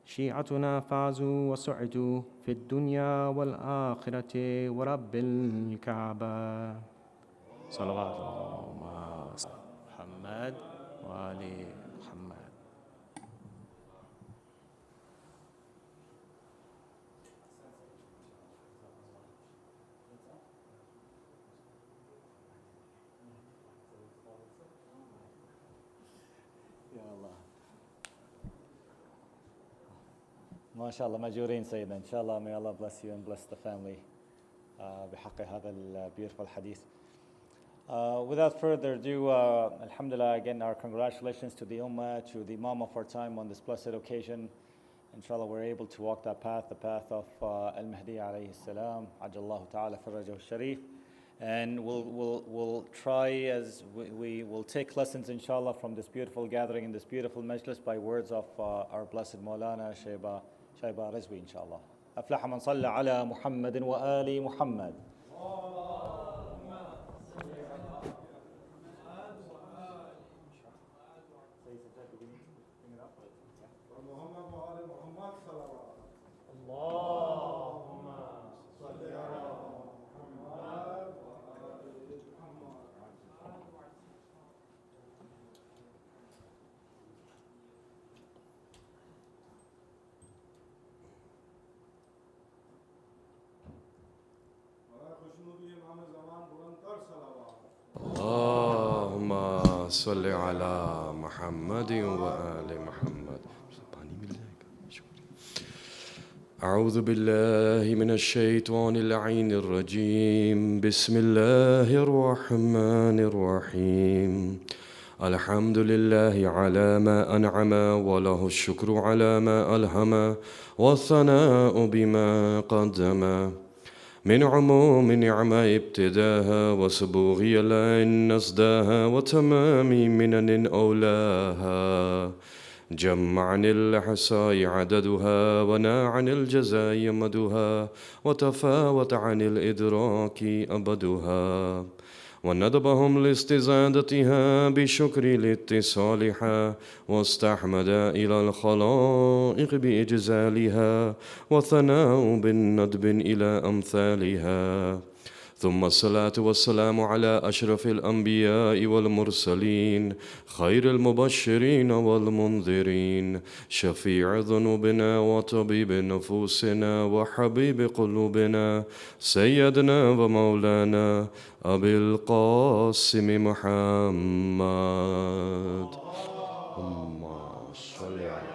شيعتنا فازوا وسعدوا في الدنيا والآخرة ورب الكعبة. صلوات الله على محمد وآل محمد. ما شاء الله مأجورين سيدنا إن شاء الله. May Allah bless you and bless the family بحق هذا beautiful hadith. Without further ado, alhamdulillah, again our congratulations to the ummah, to the imam of our time on this blessed occasion. Inshallah we're able to walk that path, the path of Al-Mahdi alayhi salam, Ajjallahu ta'ala farrajahu sharif. And we'll try as we will take lessons inshallah from this beautiful gathering in this beautiful majlis by words of our blessed Maulana Shaeba Rizvi inshallah. أفلح من صلى على محمد وآل محمد. اللهم صل على محمد وآل محمد. أعوذ بالله من الشيطان اللعين الرجيم. بسم الله الرحمن الرحيم. الحمد لله على ما أنعم وله الشكر على ما ألهم والثناء بما قدم من عموم نعمة ابتداها وسبوغي العين نسداها وتمام منن أولاها جمعني الحصاء عددها ونا عن الجزاء مدها وتفاوت عن الإدراك أبدها وندبهم لاستزادتها بشكر لاتصالها واستحمد إلى الخلائق بإجزالها وثناء بالندب إلى أمثالها. ثم الصلاة والسلام على أشرف الأنبياء والمرسلين خير المبشرين والمنذرين شفيع ذنوبنا وطبيب نفوسنا وحبيب قلوبنا سيدنا ومولانا أبي القاسم محمد. اللهم صل على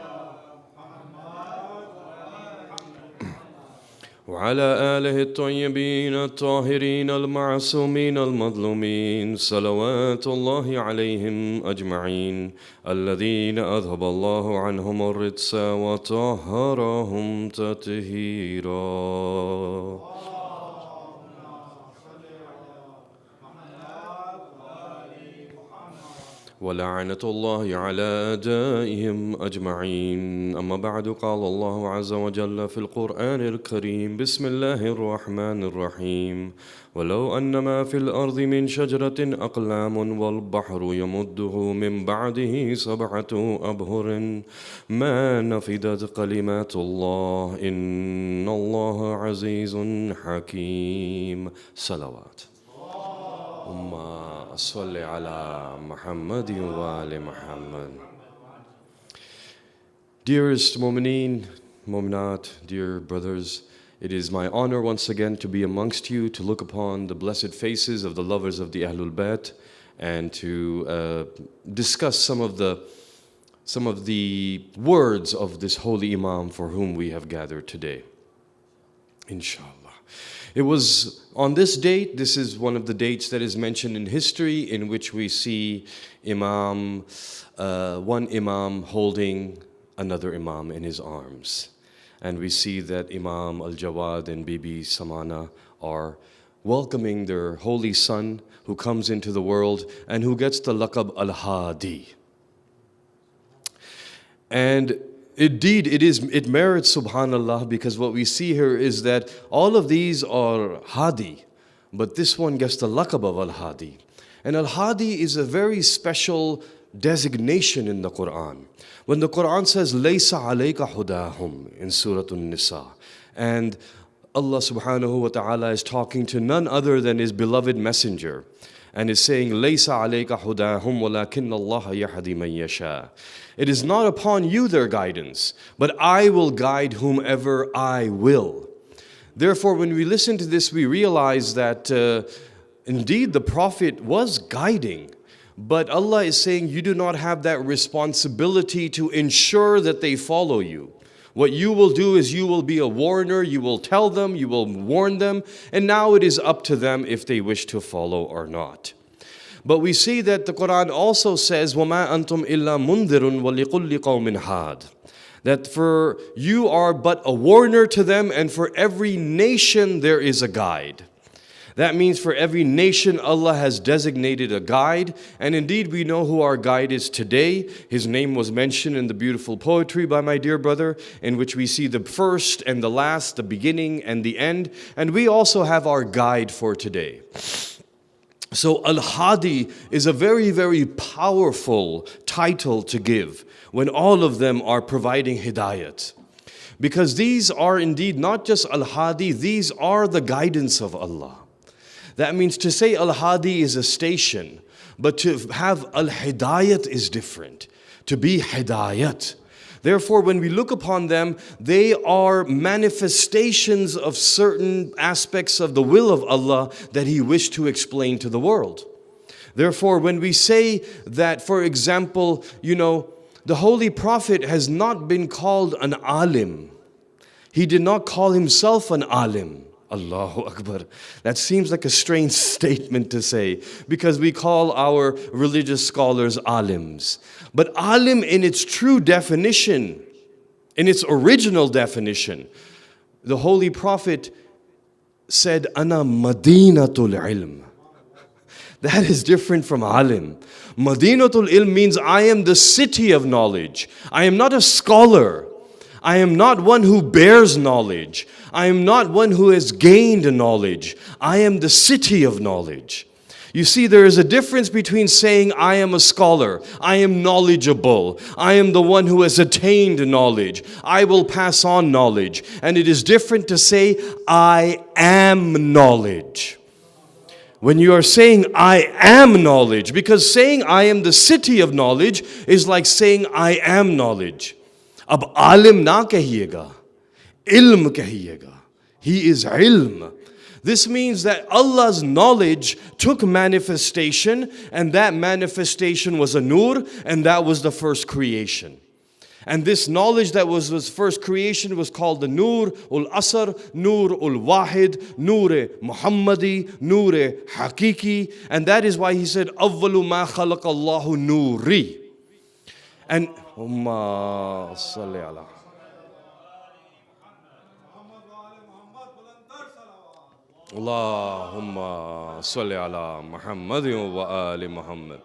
وعلى آله الطيبين الطاهرين المعصومين المظلومين صلوات الله عليهم أجمعين الذين أذهب الله عنهم الرجس وطهرهم تطهيرا. ولعنة الله على أعدائهم أجمعين. أما بعد، قال الله عز وجل في القرآن الكريم: بسم الله الرحمن الرحيم. ولو أن ما في الأرض من شجرة أقلام والبحر يمده من بعده 7 أبحر ما نفدت كلمات الله إن الله عزيز حكيم. صلوات. اللهم صل على محمد وآل محمد. Dearest Mu'mineen, Mu'minat, dear brothers, it is my honor once again to be amongst you, to look upon the blessed faces of the lovers of the Ahlul Bayt, and to discuss some of the words of this holy Imam for whom we have gathered today. Inshallah. It was on this date, this is one of the dates that is mentioned in history, in which we see one Imam holding another Imam in his arms. And we see that Imam Al-Jawad and Bibi Samana are welcoming their holy son who comes into the world and who gets the laqab Al-Hadi. And indeed, it merits subhanallah, because what we see here is that all of these are Hadi, but this one gets the laqab of Al-Hadi. And Al-Hadi is a very special designation in the Quran. When the Quran says, Laysa alayka hudahum in Surah An-Nisa, and Allah subhanahu wa ta'ala is talking to none other than His beloved messenger, and is saying, Laysa alayka hudahum walakinna Allah yahdi man yasha. It is not upon you their guidance, but I will guide whomever I will. Therefore, when we listen to this, we realize that indeed the Prophet was guiding, but Allah is saying you do not have that responsibility to ensure that they follow you. What you will do is you will be a warner, you will tell them, you will warn them, and now it is up to them if they wish to follow or not. But we see that the Quran also says, وَمَا أَنْتُمْ إِلَّا مُنذِرٌ وَلِكُلِّ قَوْمٍ هَادٍ. That for you are but a warner to them, and for every nation there is a guide. That means for every nation Allah has designated a guide, and indeed we know who our guide is today. His name was mentioned in the beautiful poetry by my dear brother, in which we see the first and the last, the beginning and the end, and we also have our guide for today. So Al-Hadi is a very, very powerful title to give when all of them are providing hidayat. Because these are indeed not just Al-Hadi, these are the guidance of Allah. That means to say Al-Hadi is a station, but to have Al-Hidayat is different. To be Hidayat. Therefore, when we look upon them, they are manifestations of certain aspects of the will of Allah that He wished to explain to the world. Therefore, when we say that, for example, the Holy Prophet has not been called an alim. He did not call himself an alim. Allahu Akbar. That seems like a strange statement to say, because we call our religious scholars alims. But alim in its true definition, in its original definition, the Holy Prophet said, Ana Madinatul Ilm. That is different from alim. Madinatul Ilm means I am the city of knowledge. I am not a scholar. I am not one who bears knowledge. I am not one who has gained knowledge. I am the city of knowledge. You see, there is a difference between saying, I am a scholar, I am knowledgeable, I am the one who has attained knowledge, I will pass on knowledge. And it is different to say, I am knowledge. When you are saying, I am knowledge, because saying, I am the city of knowledge is like saying, I am knowledge. Ab alim na kahiyega, ilm kahiyega. He is ilm. This means that Allah's knowledge took manifestation, and that manifestation was a nur, and that was the first creation. And this knowledge that was first creation was called the Nur ul-Asr, Nur ul-Wahid, Nur Muhammadi, Nur Hakiki. And that is why he said, Awwalu ma khalaq Allahu nuri. And Allahumma salli ala. Allahumma salli ala Muhammadin wa ali Muhammad.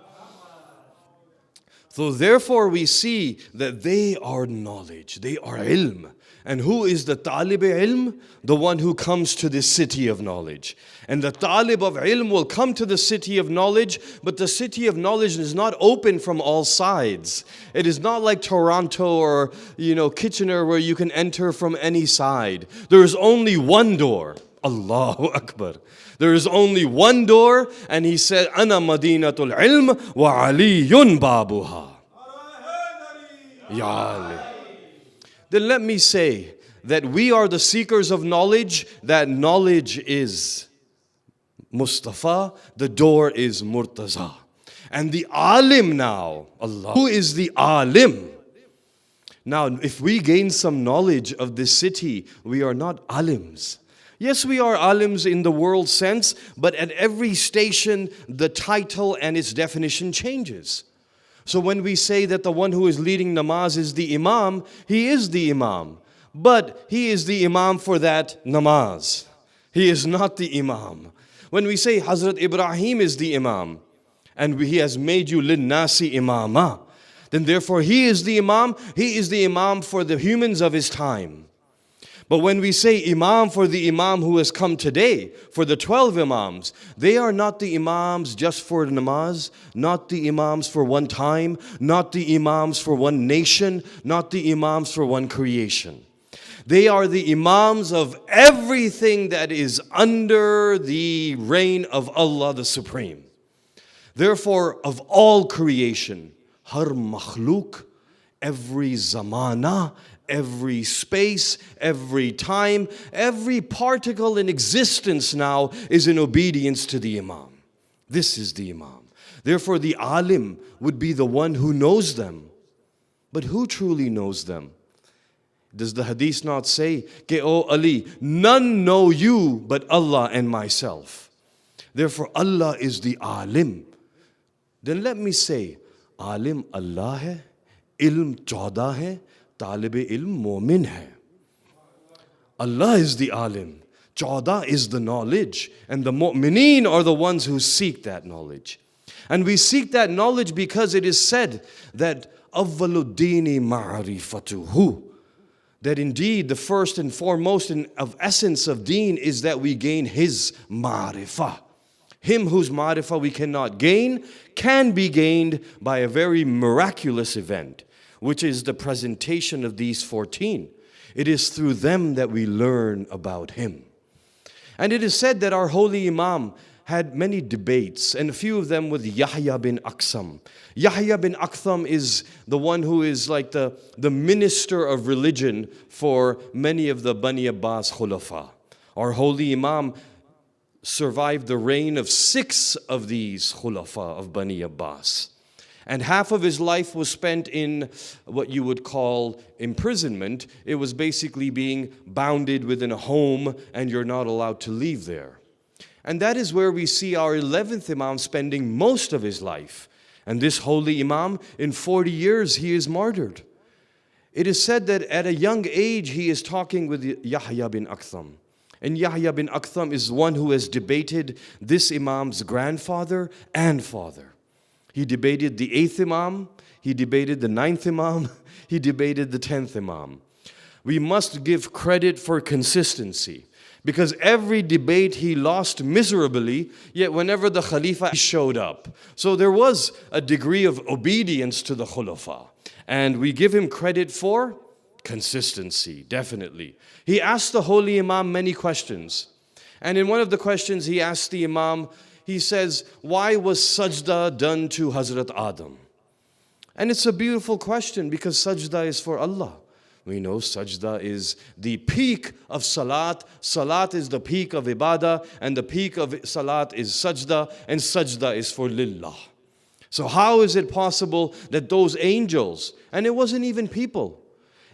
So therefore we see that they are knowledge, they are ilm. And who is the talib ilm? The one who comes to this city of knowledge. And the talib of ilm will come to the city of knowledge, but the city of knowledge is not open from all sides. It is not like Toronto or Kitchener where you can enter from any side. There is only one door. Allahu Akbar. There is only one door, and he said, Ana Madinatul Ilm wa Aliyun Babuha. Ya Ali. Then let me say that we are the seekers of knowledge, that knowledge is Mustafa, the door is Murtaza. And the alim now, Allah. Who is the alim? Now, if we gain some knowledge of this city, we are not alims. Yes, we are alims in the world sense, but at every station, the title and its definition changes. So when we say that the one who is leading namaz is the imam, he is the imam. But he is the imam for that namaz. He is not the imam. When we say Hazrat Ibrahim is the Imam, and he has made you linnasi imama, then therefore he is the Imam for the humans of his time. But when we say Imam for the Imam who has come today, for the 12 Imams, they are not the Imams just for namaz, not the Imams for one time, not the Imams for one nation, not the Imams for one creation. They are the Imams of everything that is under the reign of Allah the Supreme. Therefore, of all creation, har makhluk, every zamana, every space, every time, every particle in existence now is in obedience to the Imam. This is the Imam. Therefore, the alim would be the one who knows them. But who truly knows them? Does the hadith not say, Ke O Ali, none know you but Allah and myself. Therefore, Allah is the alim. Then let me say, alim Allah hai, ilm 14 hai, talib ilm mu'min hai. Allah is the alim. 14 is the knowledge. And the mu'mineen are the ones who seek that knowledge. And we seek that knowledge because it is said that awwaluddini ma'rifatuhu. That indeed the first and foremost and of essence of deen is that we gain his ma'rifah. Him whose ma'rifah we cannot gain can be gained by a very miraculous event, which is the presentation of these 14. It is through them that we learn about him. And it is said that our holy Imam had many debates, and a few of them with Yahya bin Aksam. Yahya bin Aksam is the one who is like the minister of religion for many of the Bani Abbas Khulafa. Our holy Imam survived the reign of 6 of these Khulafa of Bani Abbas. And half of his life was spent in what you would call imprisonment. It was basically being bounded within a home and you're not allowed to leave there. And that is where we see our 11th Imam spending most of his life. And this holy Imam, in 40 years, he is martyred. It is said that at a young age, he is talking with Yahya bin Akhtham. And Yahya bin Akhtham is one who has debated this Imam's grandfather and father. He debated the 8th Imam, he debated the 9th Imam, he debated the 10th Imam. We must give credit for consistency. Because every debate he lost miserably, yet whenever the Khalifa showed up. So there was a degree of obedience to the Khulafa. And we give him credit for consistency, definitely. He asked the Holy Imam many questions. And in one of the questions he asked the Imam, he says, why was sajda done to Hazrat Adam? And it's a beautiful question because sajda is for Allah. We know sajda is the peak of salat. Salat is the peak of ibadah. And the peak of salat is sajda. And sajda is for lillah. So how is it possible that those angels, and it wasn't even people.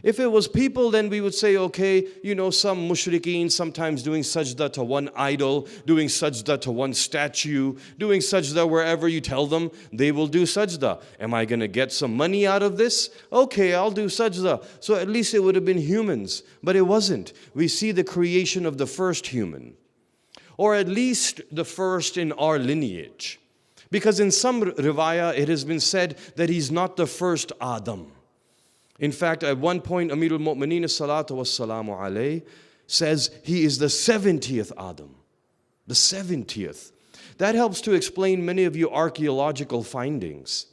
If it was people, then we would say, okay, you know, some mushrikeen sometimes doing sajda to one idol, doing sajda to one statue, doing sajda wherever you tell them, they will do sajda. Am I going to get some money out of this? Okay, I'll do sajda. So at least it would have been humans, but it wasn't. We see the creation of the first human, or at least the first in our lineage. Because in some riwayah, it has been said that he's not the first Adam. In fact, at one point, Amir al-Mu'mineen salatu wassalamu alayhi says he is the 70th Adam. The 70th. That helps to explain many of your archaeological findings.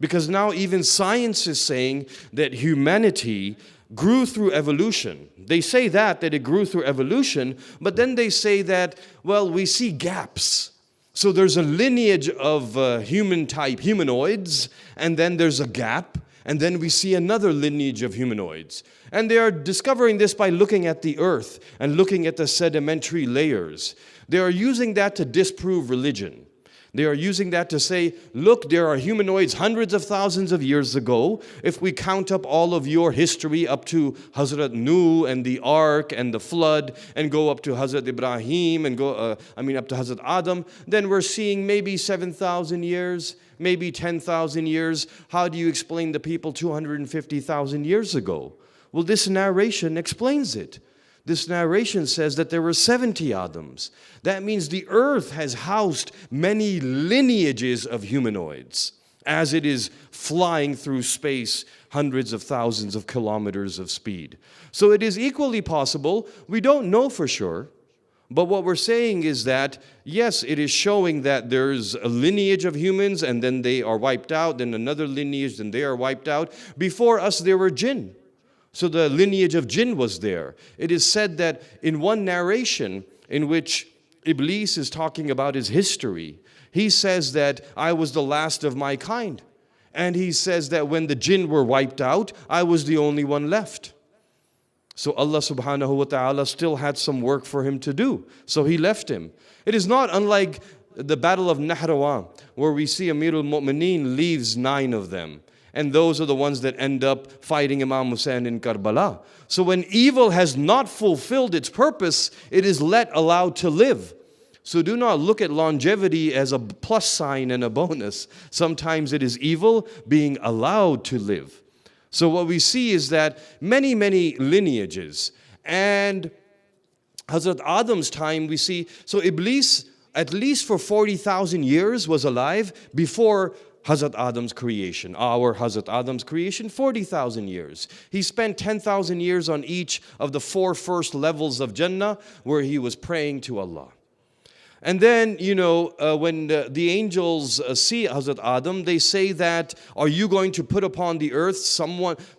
Because now even science is saying that humanity grew through evolution. They say that it grew through evolution, but then they say that, well, we see gaps. So there's a lineage of human type humanoids, and then there's a gap. And then we see another lineage of humanoids. And they are discovering this by looking at the earth and looking at the sedimentary layers. They are using that to disprove religion. They are using that to say, look, there are humanoids hundreds of thousands of years ago. If we count up all of your history up to Hazrat Nuh and the ark and the flood and go up to Hazrat Ibrahim and go, up to Hazrat Adam, then we're seeing maybe 7,000 years, maybe 10,000 years. How do you explain the people 250,000 years ago? Well, this narration explains it. This narration says that there were 70 Adams. That means the earth has housed many lineages of humanoids as it is flying through space hundreds of thousands of kilometers of speed. So it is equally possible, we don't know for sure, but what we're saying is that, yes, it is showing that there's a lineage of humans and then they are wiped out, then another lineage, then they are wiped out. Before us, there were jinn. So the lineage of jinn was there. It is said that in one narration in which Iblis is talking about his history, he says that I was the last of my kind. And he says that when the jinn were wiped out, I was the only one left. So Allah subhanahu wa ta'ala still had some work for him to do. So he left him. It is not unlike the battle of Nahrawan, where we see Amir al-Mu'mineen leaves 9 of them. And those are the ones that end up fighting Imam Hussein in Karbala. So when evil has not fulfilled its purpose, it is allowed to live. So do not look at longevity as a plus sign and a bonus. Sometimes it is evil being allowed to live. So what we see is that many lineages. And Hazrat Adam's time we see, so Iblis at least for 40,000 years was alive before Hazrat Adam's creation, our Hazrat Adam's creation, 40,000 years. He spent 10,000 years on each of the 4 first levels of Jannah where he was praying to Allah. And then, when the angels see Hazrat Adam, they say that, are you going to put upon the earth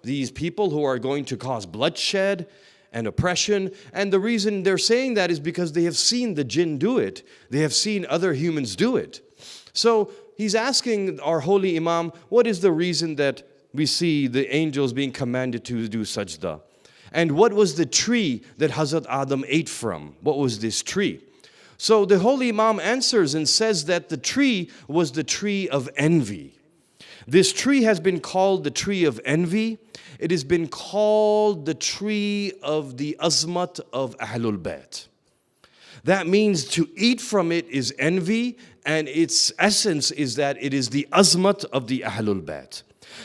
these people who are going to cause bloodshed and oppression? And the reason they're saying that is because they have seen the jinn do it. They have seen other humans do it. So he's asking our holy Imam, what is the reason that we see the angels being commanded to do sajda? And what was the tree that Hazrat Adam ate from? What was this tree? So the holy Imam answers and says that the tree was the tree of envy. This tree has been called the tree of envy. It has been called the tree of the azmat of Ahlul Bayt. That means to eat from it is envy, and its essence is that it is the azmat of the Ahlul Bayt.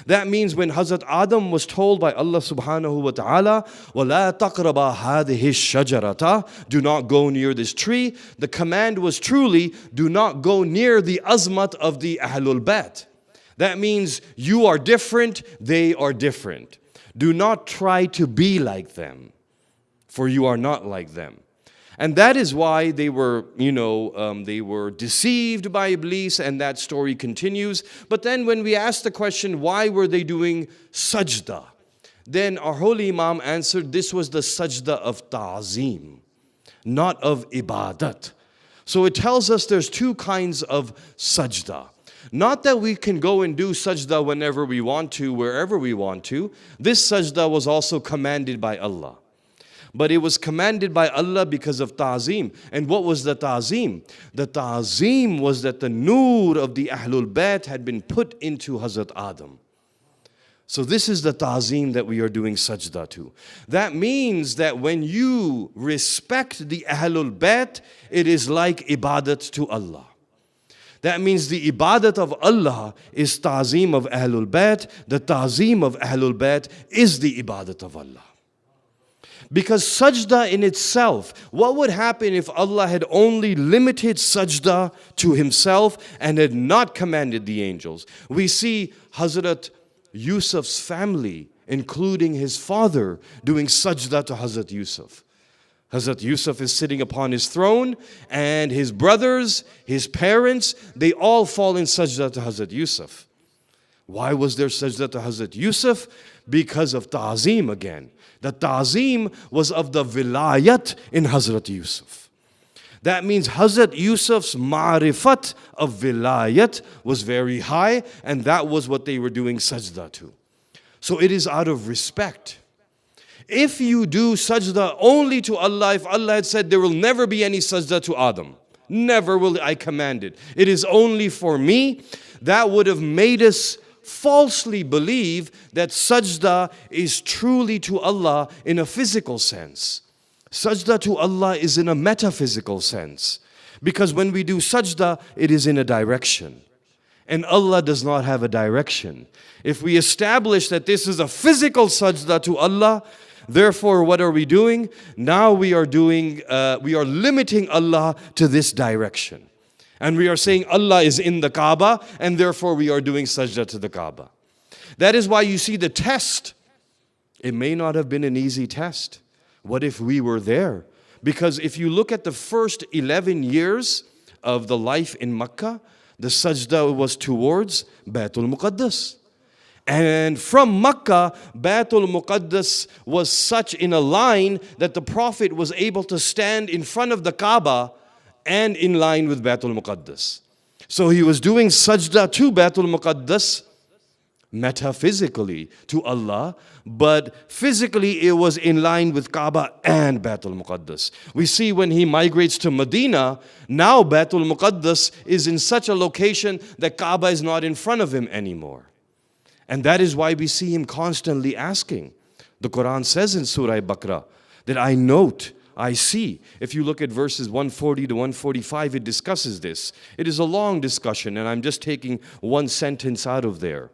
That means when Hazrat Adam was told by Allah subhanahu wa ta'ala, وَلَا تَقْرَبَا هَذِهِ الشَّجَرَةَ, do not go near this tree, the command was truly, do not go near the azmat of the Ahlul Bayt. That means you are different, they are different. Do not try to be like them, for you are not like them. And that is why they were, they were deceived by Iblis, and that story continues. But then when we ask the question, why were they doing sajda? Then our holy Imam answered, this was the sajda of ta'zim, not of ibadat. So it tells us there's 2 kinds of sajda. Not that we can go and do sajda whenever we want to, wherever we want to. This sajda was also commanded by Allah. But it was commanded by Allah because of ta'zim. And what was the ta'zim? The ta'zim was that the nur of the Ahlul Bayt had been put into Hazrat Adam. So this is the ta'zim that we are doing sajda to. That means that when you respect the Ahlul Bayt, it is like ibadat to Allah. That means the ibadat of Allah is ta'zim of Ahlul Bayt. The ta'zim of Ahlul Bayt is the ibadat of Allah. Because sajda in itself, what would happen if Allah had only limited sajda to himself and had not commanded the angels? We see Hazrat Yusuf's family, including his father, doing sajda to Hazrat Yusuf. Hazrat Yusuf is sitting upon his throne, and his brothers, his parents, they all fall in sajda to Hazrat Yusuf. Why was there sajda to Hazrat Yusuf? Because of ta'zim again. The ta'zim was of the vilayat in Hazrat Yusuf. That means Hazrat Yusuf's ma'rifat of vilayat was very high, and that was what they were doing sajda to. So it is out of respect. If you do sajda only to Allah, if Allah had said there will never be any sajda to Adam, never will I command it, it is only for me, that would have made us falsely believe that sajda is truly to Allah in a physical sense. Sajda to Allah is in a metaphysical sense. Because when we do sajda, it is in a direction. And Allah does not have a direction. If we establish that this is a physical sajda to Allah, Therefore, what are we doing? Now we are limiting Allah to this direction. And we are saying Allah is in the Kaaba, and therefore we are doing sajda to the Kaaba. That is why you see the test. It may not have been an easy test. What if we were there? Because if you look at the first 11 years of the life in Makkah, the sajda was towards Baitul Muqaddas. And from Makkah, Baitul Muqaddas was such in a line that the Prophet was able to stand in front of the Kaaba and in line with Baitul Muqaddas. So he was doing sajda to Baitul Muqaddas metaphysically to Allah, but physically it was in line with Kaaba and Baitul Muqaddas. We see when he migrates to Medina, now Baitul Muqaddas is in such a location that Kaaba is not in front of him anymore. And that is why we see him constantly asking. The Quran says in Surah Baqarah that I note, I see. If you look at verses 140 to 145, it discusses this. It is a long discussion, and I'm just taking one sentence out of there.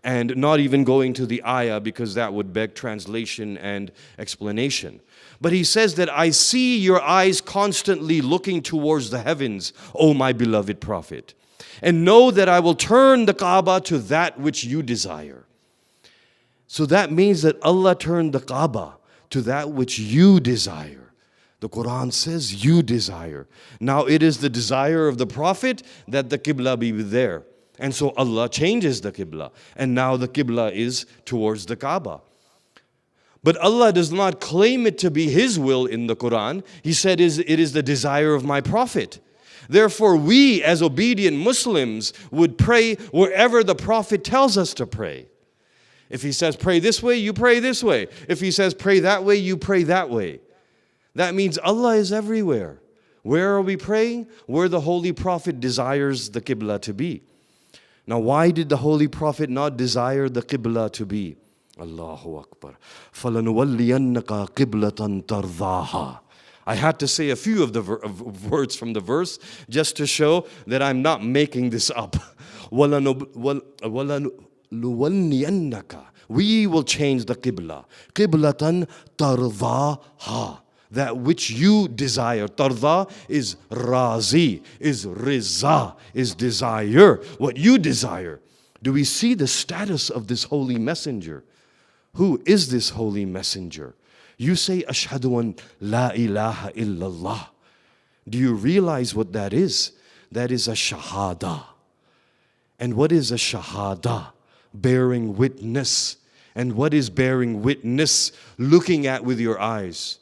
And not even going to the ayah because that would beg translation and explanation. But he says that I see your eyes constantly looking towards the heavens, O my beloved Prophet. And know that I will turn the Kaaba to that which you desire. So that means that Allah turned the Kaaba to that which you desire. The Quran says you desire. Now it is the desire of the Prophet that the Qibla be there. And so Allah changes the Qibla. And now the Qibla is towards the Kaaba. But Allah does not claim it to be His will in the Quran. He said it is the desire of my Prophet. Therefore we as obedient Muslims would pray wherever the Prophet tells us to pray. If he says pray this way, you pray this way. If he says pray that way, you pray that way. That means Allah is everywhere. Where are we praying? Where the Holy Prophet desires the Qibla to be. Now why did the Holy Prophet not desire the Qibla to be? Allahu Akbar. فَلَنُوَلِّيَنَّكَ قِبْلَةً تَرْضَاهَا. I had to say a few of the words from the verse just to show that I'm not making this up. وَلَنُوَلِّيَنَّكَ. We will change the Qibla. قِبْلَةً تَرْضَاهَا. That which you desire. Tarda is razi, is riza, is desire. What you desire. Do we see the status of this holy messenger? Who is this holy messenger? You say, Ashhadu an la ilaha illallah. Do you realize what that is? That is a shahada. And what is a shahada? Bearing witness. And what is bearing witness? Looking at with your eyes.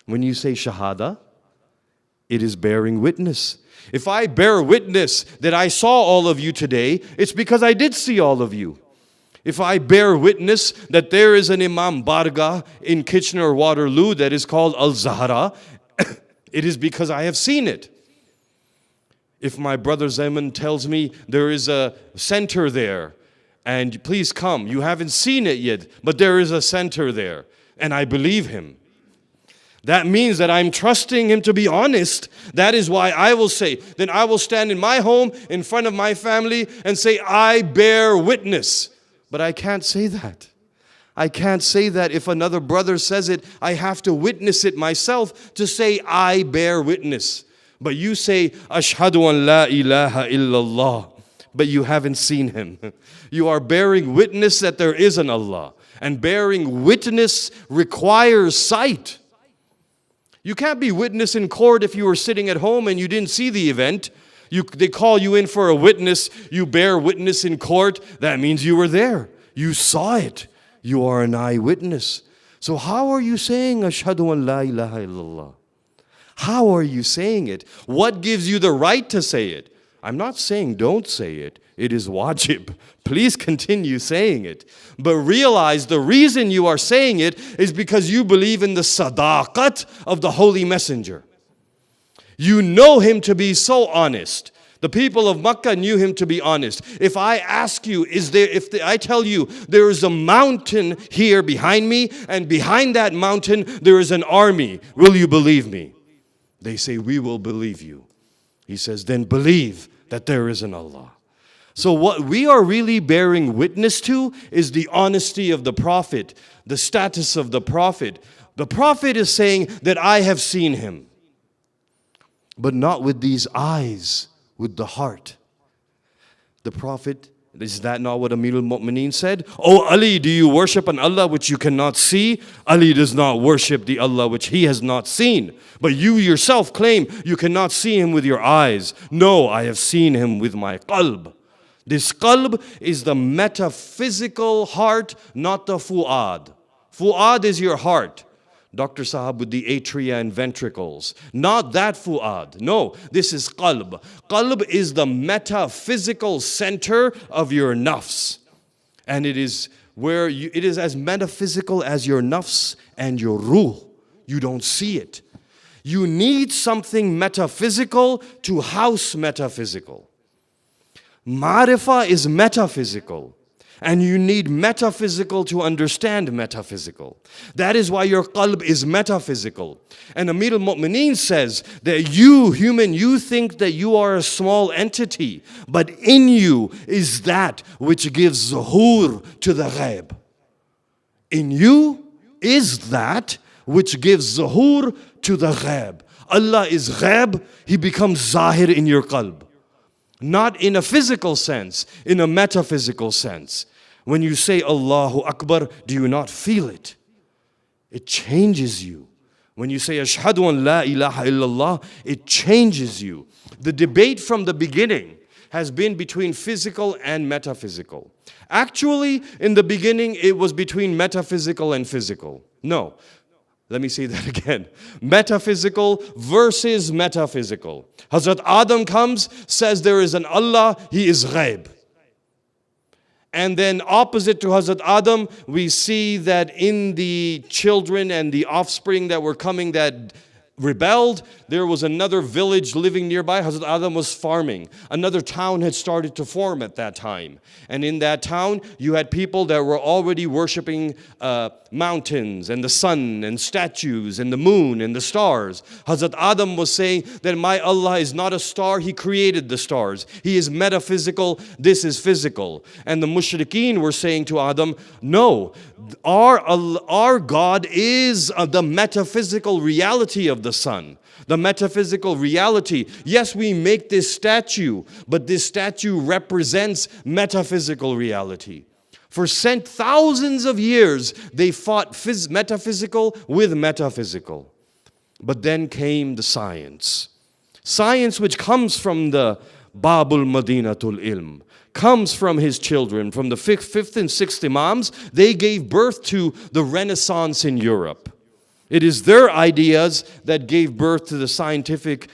When you say shahada, it is bearing witness. If I bear witness that I saw all of you today, it's because I did see all of you. If I bear witness that there is an Imam Barga in Kitchener, Waterloo that is called Al-Zahra, it is because I have seen it. If my brother Zeman tells me there is a center there, and please come, you haven't seen it yet, but there is a center there, and I believe him. That means that I'm trusting him to be honest. That is why I will say, then I will stand in my home in front of my family and say, I bear witness. But I can't say that. I can't say that. If another brother says it, I have to witness it myself to say, I bear witness. But you say, Ashhadu an la ilaha illallah. But you haven't seen him. You are bearing witness that there is an Allah. And bearing witness requires sight. You can't be witness in court if you were sitting at home and you didn't see the event. They call you in for a witness. You bear witness in court. That means you were there. You saw it. You are an eyewitness. So how are you saying Ashhadu an la ilaha illallah? How are you saying it? What gives you the right to say it? I'm not saying don't say it. It is wajib. Please continue saying it. But realize the reason you are saying it is because you believe in the sadaqat of the Holy Messenger. You know him to be so honest. The people of Makkah knew him to be honest. If I ask you, I tell you there is a mountain here behind me, and behind that mountain there is an army, will you believe me? They say, we will believe you. He says, then believe that there is an Allah. So what we are really bearing witness to is the honesty of the Prophet, the status of the Prophet. The Prophet is saying that I have seen him, but not with these eyes, with the heart. The Prophet, is that not what Amir al-Mu'mineen said? Oh Ali, do you worship an Allah which you cannot see? Ali does not worship the Allah which he has not seen. But you yourself claim you cannot see him with your eyes. No, I have seen him with my qalb. This qalb is the metaphysical heart, not the fu'ad. Fu'ad is your heart. Dr. Sahab with the atria and ventricles. Not that fu'ad. No, this is qalb. Qalb is the metaphysical center of your nafs. And it is where it is as metaphysical as your nafs and your ruh. You don't see it. You need something metaphysical to house metaphysical. Ma'rifah is metaphysical. And you need metaphysical to understand metaphysical. That is why your qalb is metaphysical. And Amir al-Mu'mineen says that you, human, you think that you are a small entity, but in you is that which gives zuhur to the ghaib. In you is that which gives zuhur to the ghaib. Allah is ghaib, He becomes zahir in your qalb. Not in a physical sense, in a metaphysical sense. When you say Allahu Akbar, do you not feel it? It changes you. When you say Ashhadu an la ilaha illallah, it changes you. The debate from the beginning has been between physical and metaphysical. Actually, in the beginning, it was between metaphysical and physical. No. Let me say that again. Metaphysical versus metaphysical. Hazrat Adam comes, says there is an Allah, he is ghaib. And then opposite to Hazrat Adam, we see that in the children and the offspring that were coming that rebelled, there was another village living nearby. Hazrat Adam was farming. Another town had started to form at that time. And in that town, you had people that were already worshiping mountains and the sun and statues and the moon and the stars. Hazrat Adam was saying that my Allah is not a star, He created the stars. He is metaphysical, this is physical. And the mushrikeen were saying to Adam, no, our God is the metaphysical reality of the sun. The metaphysical reality. Yes, we make this statue, but this statue represents metaphysical reality. For thousands of years, they fought metaphysical with metaphysical. But then came the science. Science which comes from the Babul Madinatul Ilm, comes from his children, from the fifth and sixth Imams. They gave birth to the Renaissance in Europe. It is their ideas that gave birth to the scientific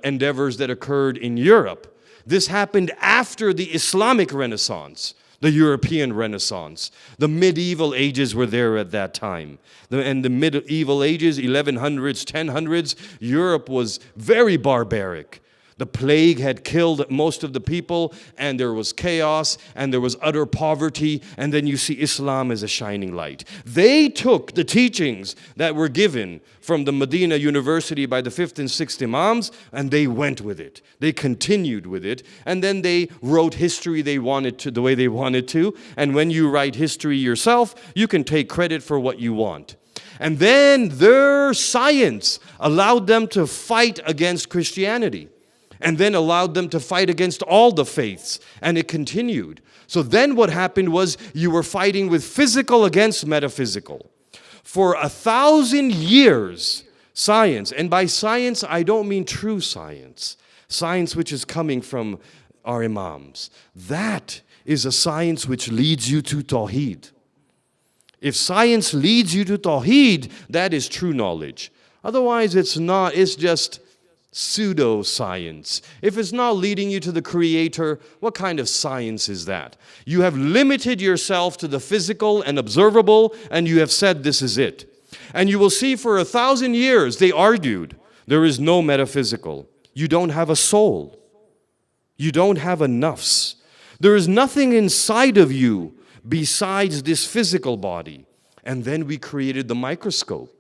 endeavors that occurred in Europe. This happened after the Islamic Renaissance, the European Renaissance. The medieval ages were there at that time. And the medieval ages, 1100s, 1000s, Europe was very barbaric. The plague had killed most of the people, and there was chaos, and there was utter poverty, and then you see Islam as a shining light. They took the teachings that were given from the Medina University by the 5th and 6th Imams, and they went with it. They continued with it, and then they wrote history they wanted to, the way they wanted to, and when you write history yourself, you can take credit for what you want. And then their science allowed them to fight against Christianity. And then allowed them to fight against all the faiths. And it continued. So then what happened was you were fighting with physical against metaphysical. For 1,000 years, science, and by science I don't mean true science. Science which is coming from our Imams. That is a science which leads you to Tawheed. If science leads you to Tawheed, that is true knowledge. Otherwise it's not, it's just pseudo-science. If it's not leading you to the Creator, what kind of science is that? You have limited yourself to the physical and observable, and you have said this is it. And you will see for 1,000 years they argued, there is no metaphysical. You don't have a soul. You don't have a nafs. There is nothing inside of you besides this physical body. And then we created the microscope,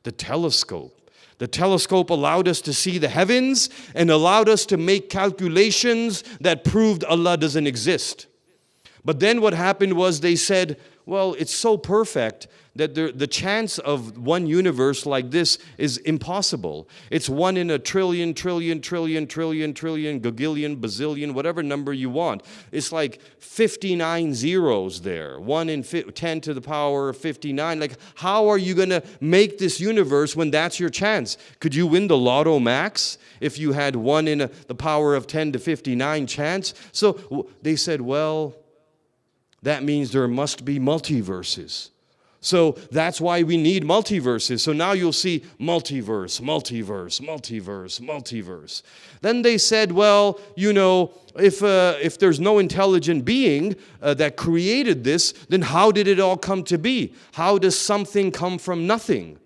the telescope. The telescope allowed us to see the heavens and allowed us to make calculations that proved Allah doesn't exist. But then what happened was they said, well, it's so perfect that the chance of one universe like this is impossible. It's 1 in a trillion, gagillion, bazillion, whatever number you want. It's like 59 zeros there. 1 in 10 to the power of 59. Like, how are you going to make this universe when that's your chance? Could you win the Lotto Max if you had 1 in the power of 10 to 59 chance? So they said, well, that means there must be multiverses. So that's why we need multiverses. So now you'll see multiverse. Then they said, well, you know, if there's no intelligent being that created this, then how did it all come to be? How does something come from nothing?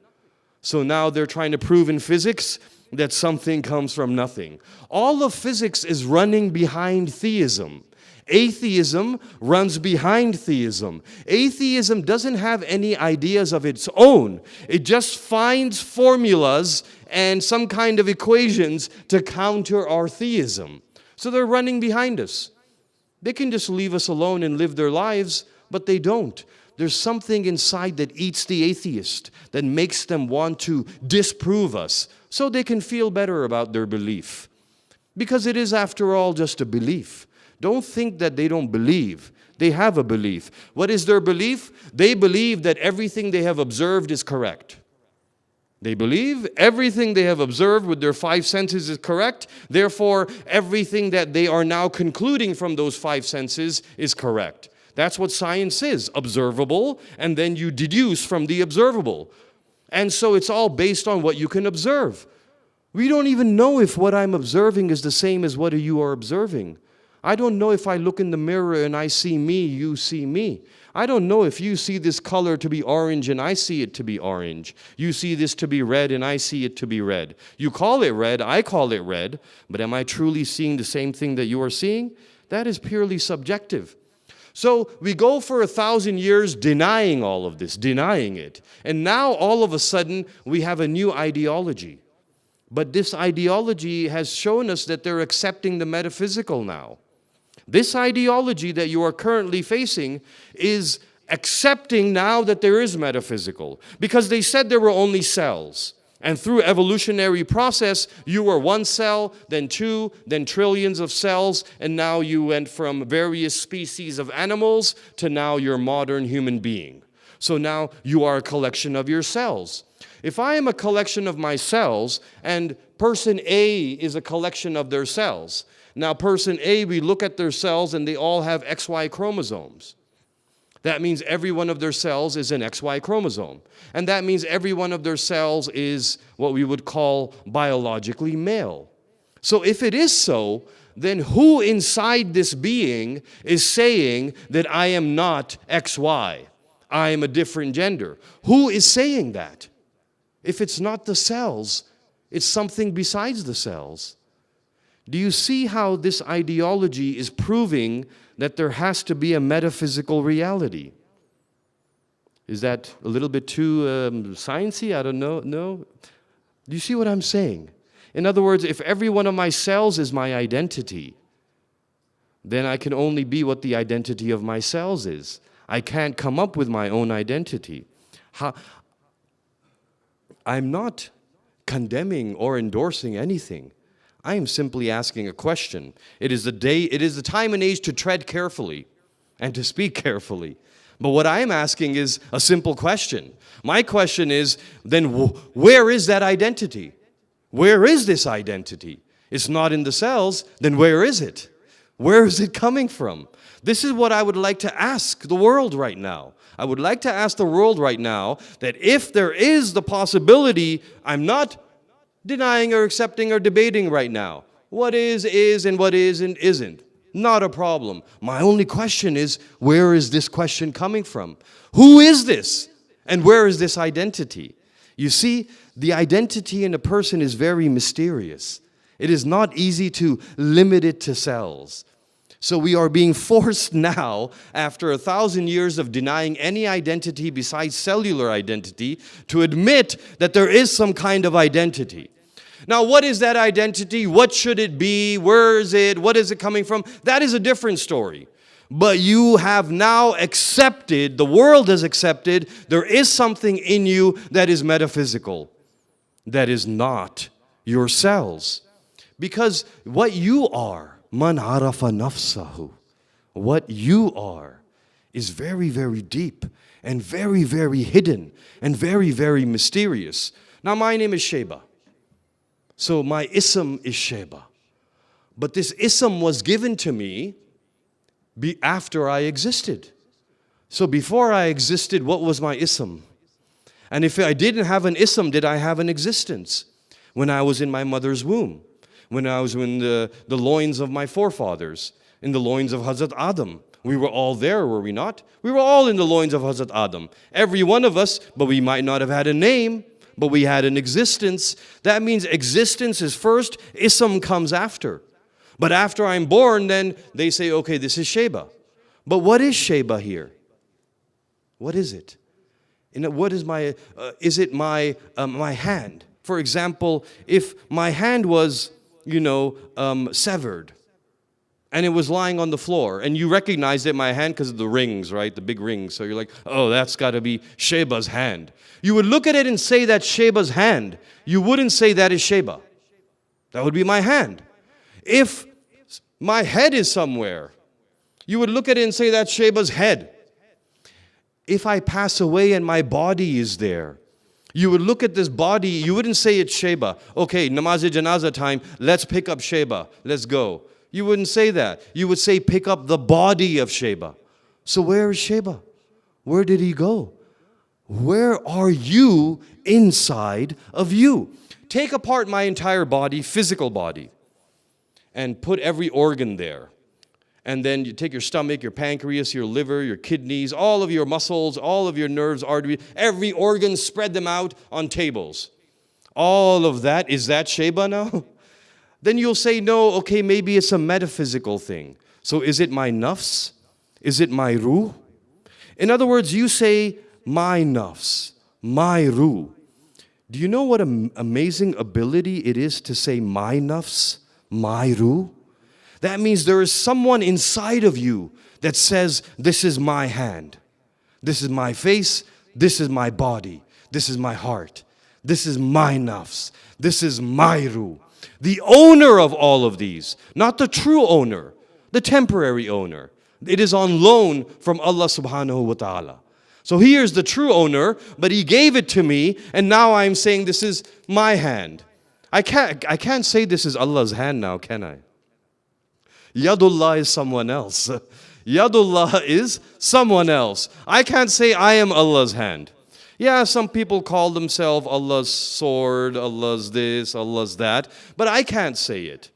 So now they're trying to prove in physics that something comes from nothing. All of physics is running behind theism. Atheism runs behind theism. Atheism doesn't have any ideas of its own. It just finds formulas and some kind of equations to counter our theism. So they're running behind us. They can just leave us alone and live their lives, but they don't. There's something inside that eats the atheist, that makes them want to disprove us so they can feel better about their belief. Because it is, after all, just a belief. Don't think that they don't believe. They have a belief. What is their belief? They believe that everything they have observed is correct. They believe everything they have observed with their 5 senses is correct. Therefore, everything that they are now concluding from those 5 senses is correct. That's what science is, observable, and then you deduce from the observable. And so it's all based on what you can observe. We don't even know if what I'm observing is the same as what you are observing. I don't know if I look in the mirror and I see me, you see me. I don't know if you see this color to be orange and I see it to be orange. You see this to be red and I see it to be red. You call it red, I call it red, but am I truly seeing the same thing that you are seeing? That is purely subjective. So we go for 1,000 years denying all of this, denying it. And now all of a sudden we have a new ideology. But this ideology has shown us that they're accepting the metaphysical now. This ideology that you are currently facing is accepting now that there is metaphysical. Because they said there were only cells. And through evolutionary process, you were 1 cell, then 2, then trillions of cells, and now you went from various species of animals to now your modern human being. So now you are a collection of your cells. If I am a collection of my cells, and person A is a collection of their cells, now person A, we look at their cells and they all have XY chromosomes. That means every one of their cells is an XY chromosome. And that means every one of their cells is what we would call biologically male. So if it is so, then who inside this being is saying that I am not XY? I am a different gender. Who is saying that? If it's not the cells, it's something besides the cells. Do you see how this ideology is proving that there has to be a metaphysical reality? Is that a little bit too sciencey? I don't know. No? Do you see what I'm saying? In other words, if every one of my cells is my identity, then I can only be what the identity of my cells is. I can't come up with my own identity. I'm not condemning or endorsing anything. I am simply asking a question. It is the time and age to tread carefully and to speak carefully. But what I am asking is a simple question. My question is, then where is that identity? Where is this identity? It's not in the cells, then where is it? Where is it coming from? This is what I would like to ask the world right now. I would like to ask the world right now that if there is the possibility, I'm not denying or accepting or debating right now. What is and what is and isn't. Not a problem. My only question is, where is this question coming from? Who is this? And where is this identity? You see, the identity in a person is very mysterious. It is not easy to limit it to cells. So we are being forced now, after 1,000 years of denying any identity besides cellular identity, to admit that there is some kind of identity. Now, what is that identity? What should it be? Where is it? What is it coming from? That is a different story. But you have now accepted, the world has accepted, there is something in you that is metaphysical, that is not your cells. Because what you are, man arafa nafsahu, what you are is very, very deep and very, very hidden and very, very mysterious. Now, my name is Shaeba. So my ism is Shaeba. But this ism was given to me after I existed. So before I existed, what was my ism? And if I didn't have an ism, did I have an existence? When I was in my mother's womb, when I was in the loins of my forefathers, in the loins of Hazrat Adam. We were all there, were we not? We were all in the loins of Hazrat Adam. Every one of us, but we might not have had a name, but we had an existence. That means existence is first, ism comes after. But after I'm born, then they say, okay, this is Shaeba. But what is Shaeba here? What is it? What is is it my hand? For example, if my hand was, severed, and it was lying on the floor, and you recognized it, my hand, because of the rings, right? The big rings. So you're like, oh, that's got to be Shaeba's hand. You would look at it and say that's Shaeba's hand. You wouldn't say that is Shaeba. That would be my hand. If my head is somewhere, you would look at it and say that's Shaeba's head. If I pass away and my body is there, you would look at this body, you wouldn't say it's Shaeba. Okay, namaz-e-janazah time, let's pick up Shaeba, let's go. You wouldn't say that. You would say pick up the body of Shaeba. So where is Shaeba? Where did he go? Where are you inside of you? Take apart my entire body, physical body, and put every organ there. And then you take your stomach, your pancreas, your liver, your kidneys, all of your muscles, all of your nerves, arteries, every organ, spread them out on tables. All of that, is that Shaeba now? Then you'll say, no, okay, maybe it's a metaphysical thing. So is it my nafs? Is it my ruh? In other words, you say, my nafs, my ruh. Do you know what an amazing ability it is to say my nafs, my ruh? That means there is someone inside of you that says, this is my hand, this is my face, this is my body, this is my heart, this is my nafs, this is my ruh. The owner of all of these, not the true owner, the temporary owner. It is on loan from Allah subhanahu wa ta'ala. So here's the true owner, but he gave it to me, and now I'm saying this is my hand. I can't say this is Allah's hand now, can I? Yadullah is someone else. Yadullah is someone else. I can't say I am Allah's hand. Yeah, some people call themselves Allah's sword, Allah's this, Allah's that, but I can't say it.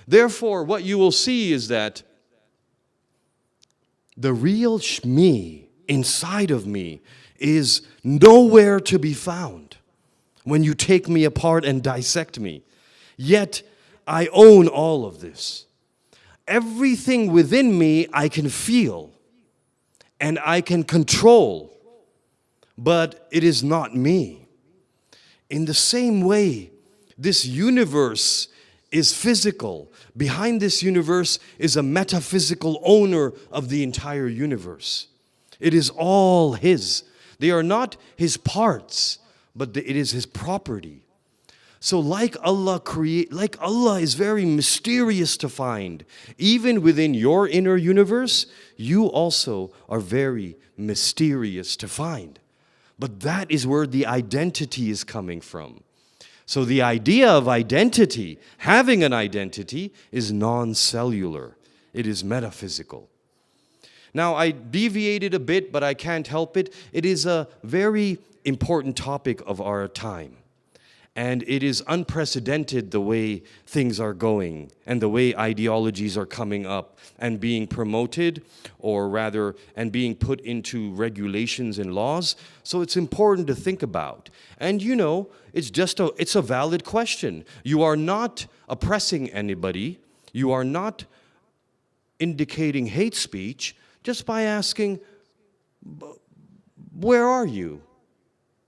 Therefore, what you will see is that the real me inside of me is nowhere to be found when you take me apart and dissect me. Yet, I own all of this. Everything within me I can feel and I can control, but it is not me. In the same way, this universe is physical. Behind this universe is a metaphysical owner of the entire universe. It is all His. They are not His parts, but it is His property. So like Allah is very mysterious to find. Even within your inner universe, you also are very mysterious to find. But that is where the identity is coming from. So the idea of identity, having an identity, is non-cellular. It is metaphysical. Now, I deviated a bit, but I can't help it. It is a very important topic of our time. And it is unprecedented the way things are going and the way ideologies are coming up and being promoted, or rather, and being put into regulations and laws. So it's important to think about. And it's a valid question. You are not oppressing anybody. You are not indicating hate speech just by asking, where are you?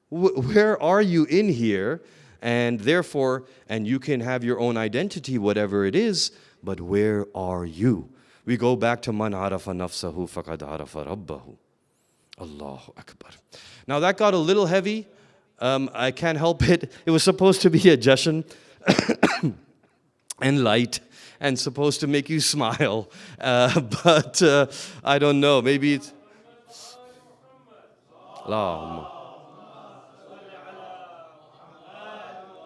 Where are you in here? And therefore, and you can have your own identity, whatever it is, but where are you? We go back to man arafa nafsahu faqad arafa rabbahu. Allahu Akbar. Now that got a little heavy. I can't help it. It was supposed to be a jashan and light and supposed to make you smile. But I don't know. Maybe it's... Allahumma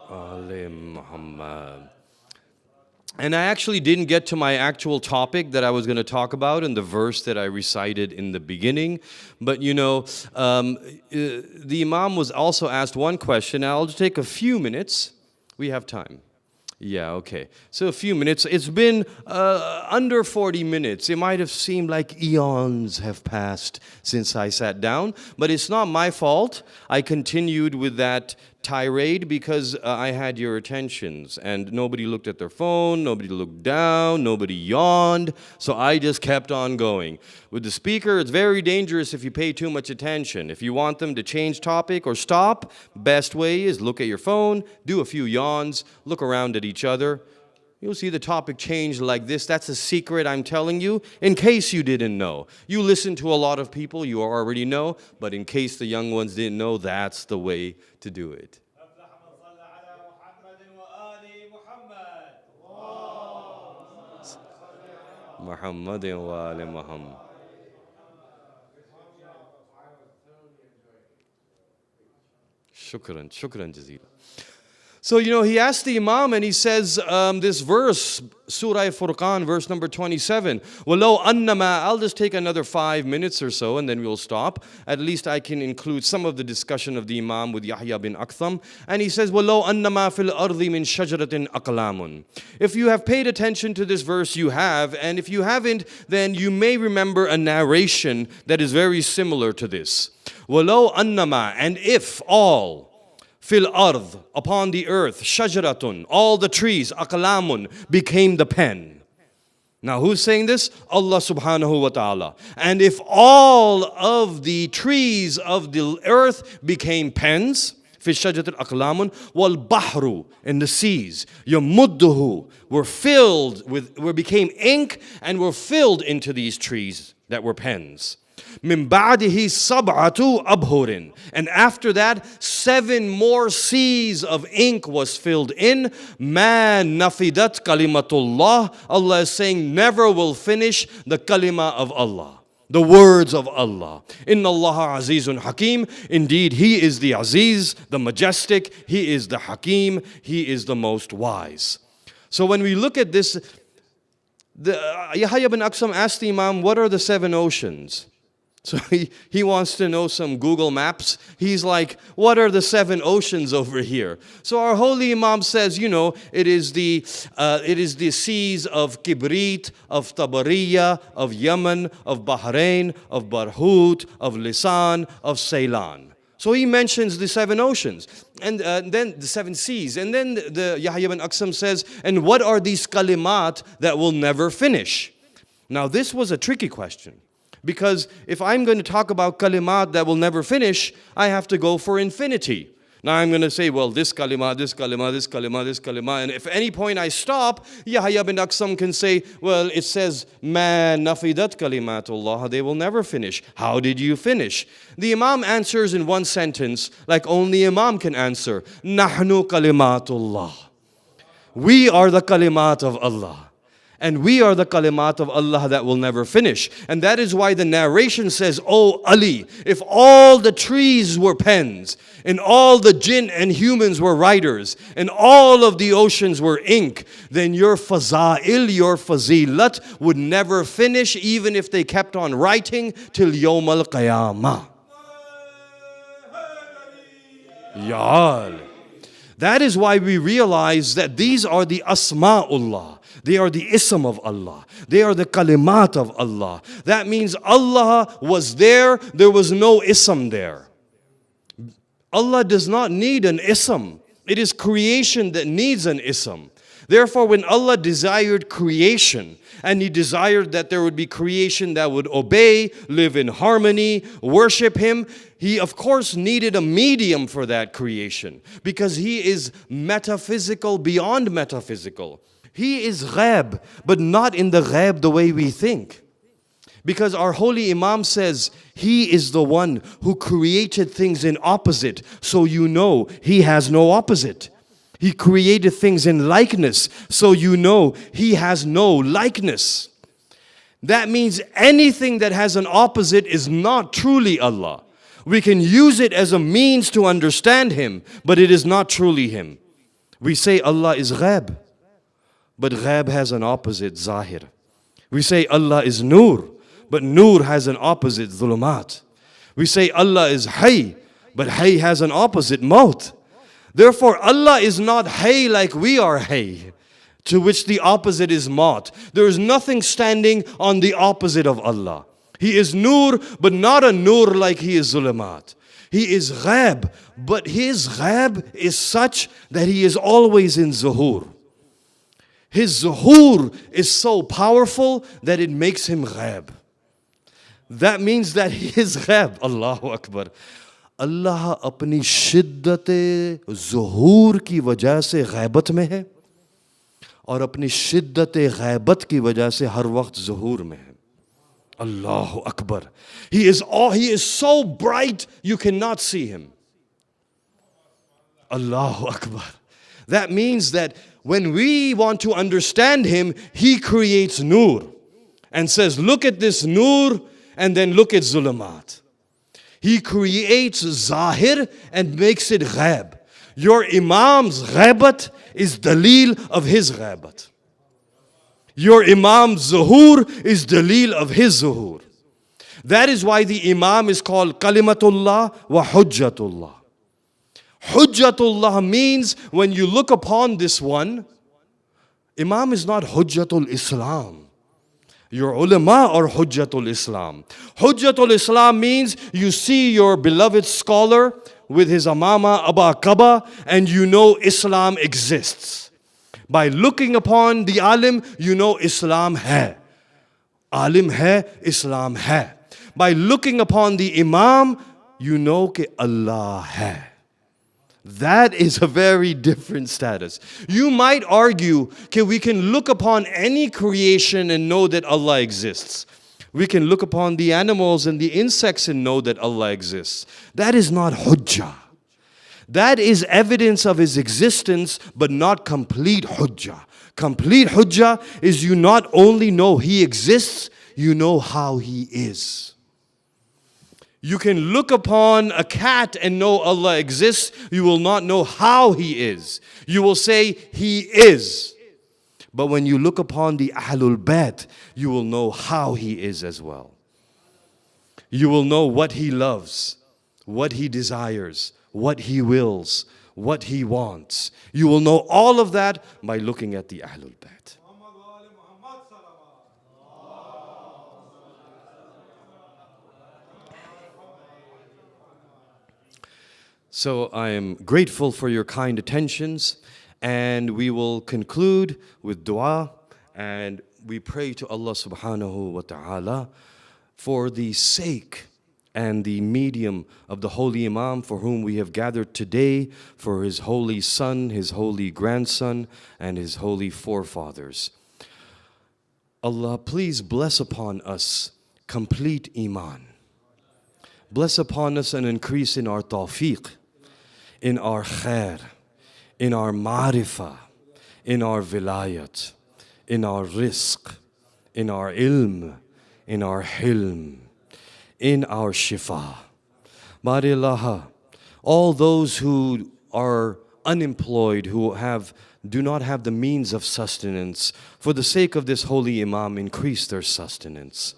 Ali Muhammad. And I actually didn't get to my actual topic that I was going to talk about in the verse that I recited in the beginning. But you know, the Imam was also asked one question. I'll just take a few minutes. We have time. Yeah, okay. So a few minutes. It's been under 40 minutes. It might have seemed like eons have passed since I sat down, but it's not my fault. I continued with that tirade because I had your attentions, and nobody looked at their phone, nobody looked down, nobody yawned, so I just kept on going. With the speaker, it's very dangerous if you pay too much attention. If you want them to change topic or stop, best way is look at your phone, do a few yawns, look around at each other. You'll see the topic change like this. That's a secret I'm telling you, in case you didn't know. You listen to a lot of people, you already know, but in case the young ones didn't know, that's the way to do it. Muhammadin wa ali Muhammad. Shukran, shukran jazila. So, you know, he asked the Imam and he says this verse, Surah Furqan, verse number 27. وَلَوْ أَنَّمَا I'll just take another 5 minutes or so and then we'll stop. At least I can include some of the discussion of the Imam with Yahya bin Aktham. And he says, وَلَوْ أَنَّمَا فِي الْأَرْضِ مِنْ شَجَرَةٍ أَقْلَامٌ. If you have paid attention to this verse, you have. And if you haven't, then you may remember a narration that is very similar to this. وَلَوْ أَنَّمَا And if all, fil ard, upon the earth, shajaratun, all the trees, aqlamun, became the pen. Now who's saying this? Allah subhanahu wa ta'ala. And if all of the trees of the earth became pens, fi shajarat aqlamun, wal bahru, and the seas, yamudduhu, became ink and were filled into these trees that were pens. Min ba'dihi sab'atu abhurin. And after that, 7 more seas of ink was filled in. Ma nafidat kalimatullah. Allah is saying, never will finish the kalima of Allah, the words of Allah. Inna Allah azizun hakim. Indeed, He is the Aziz, the majestic. He is the Hakim. He is the most wise. So when we look at this, Yahya bin Aktham asked the Imam, what are the 7 oceans? So he wants to know some Google Maps. He's like, what are the 7 oceans over here? So our holy Imam says, you know, it is the seas of Kibrit, of Tabariya, of Yemen, of Bahrain, of Barhut, of Lisan, of Ceylan. So he mentions the 7 oceans and then the 7 seas. And then the Yahya bin Aktham says, and what are these kalimat that will never finish? Now this was a tricky question. Because if I'm going to talk about kalimat that will never finish, I have to go for infinity. Now I'm going to say, well, this kalima, this kalima, this kalima, this kalima. And if at any point I stop, Yahya bin Aktham can say, well, it says, ma nafidat kalimatullah, they will never finish. How did you finish? The Imam answers in one sentence, like only Imam can answer. Nahnu kalimatullah. We are the kalimat of Allah. And we are the kalimat of Allah that will never finish. And that is why the narration says, Oh Ali, if all the trees were pens, and all the jinn and humans were writers, and all of the oceans were ink, then your faza'il, your fazilat would never finish, even if they kept on writing till Yawm al-Qiyamah. Ya Ali. That is why we realize that these are the asma'ullah. They are the ism of Allah. They are the kalimat of Allah. That means Allah was there was no ism there. Allah does not need an ism. It is creation that needs an ism. Therefore, when Allah desired creation, and He desired that there would be creation that would obey, live in harmony, worship Him, He of course needed a medium for that creation, because He is metaphysical beyond metaphysical. He is ghaib, but not in the ghaib the way we think. Because our holy Imam says, He is the one who created things in opposite, so you know He has no opposite. He created things in likeness, so you know He has no likeness. That means anything that has an opposite is not truly Allah. We can use it as a means to understand Him, but it is not truly Him. We say Allah is ghaib, but ghaib has an opposite, zahir. We say Allah is nur, but nur has an opposite, dhulumat. We say Allah is hay, but hay has an opposite, maut. Therefore, Allah is not hay like we are hay, to which the opposite is maut. There is nothing standing on the opposite of Allah. He is nur, but not a nur like He is zulumat. He is ghaib, but His ghaib is such that He is always in zuhur. His zuhur is so powerful that it makes Him ghaib. That means that He is ghaib. Allahu Akbar. Allah अपनी शिद्दत ज़ुहूर की वजह से गैबत में है और अपनी शिद्दत गैबत की वजह से हर वक्त ज़ुहूर में है. Allahu Akbar. He is so bright you cannot see Him. Allahu Akbar. That means that when we want to understand Him, He creates nur and says, look at this nur and then look at zulumat. He creates zahir and makes it ghaib. Your Imam's ghaibat is daleel of his ghaibat. Your Imam's zuhur is daleel of his zuhur. That is why the Imam is called kalimatullah wa hujjatullah. Hujjatullah means when you look upon this one, Imam is not Hujjatul Islam. Your ulama are Hujjatul Islam. Hujjatul Islam means you see your beloved scholar with his amama Aba Kaba and you know Islam exists. By looking upon the alim, you know Islam hai. Alim hai, Islam hai. By looking upon the Imam, you know ke Allah hai. That is a very different status. You might argue that we can look upon any creation and know that Allah exists. We can look upon the animals and the insects and know that Allah exists. That is not hujjah. That is evidence of His existence, but not complete hujjah. Complete hujjah is you not only know He exists, you know how He is. You can look upon a cat and know Allah exists. You will not know how He is. You will say He is. But when you look upon the Ahlul Bayt, you will know how He is as well. You will know what He loves, what He desires, what He wills, what He wants. You will know all of that by looking at the Ahlul Bayt. So I am grateful for your kind attentions, and we will conclude with dua, and we pray to Allah subhanahu wa ta'ala for the sake and the medium of the Holy Imam for whom we have gathered today, for his holy son, his holy grandson, and his holy forefathers. Allah, please bless upon us complete iman. Bless upon us an increase in our tawfiq, in our khair, in our ma'rifah, in our vilayat, in our rizq, in our ilm, in our hilm, in our shifa. Barillaha, all those who are unemployed, who do not have the means of sustenance, for the sake of this holy Imam, increase their sustenance.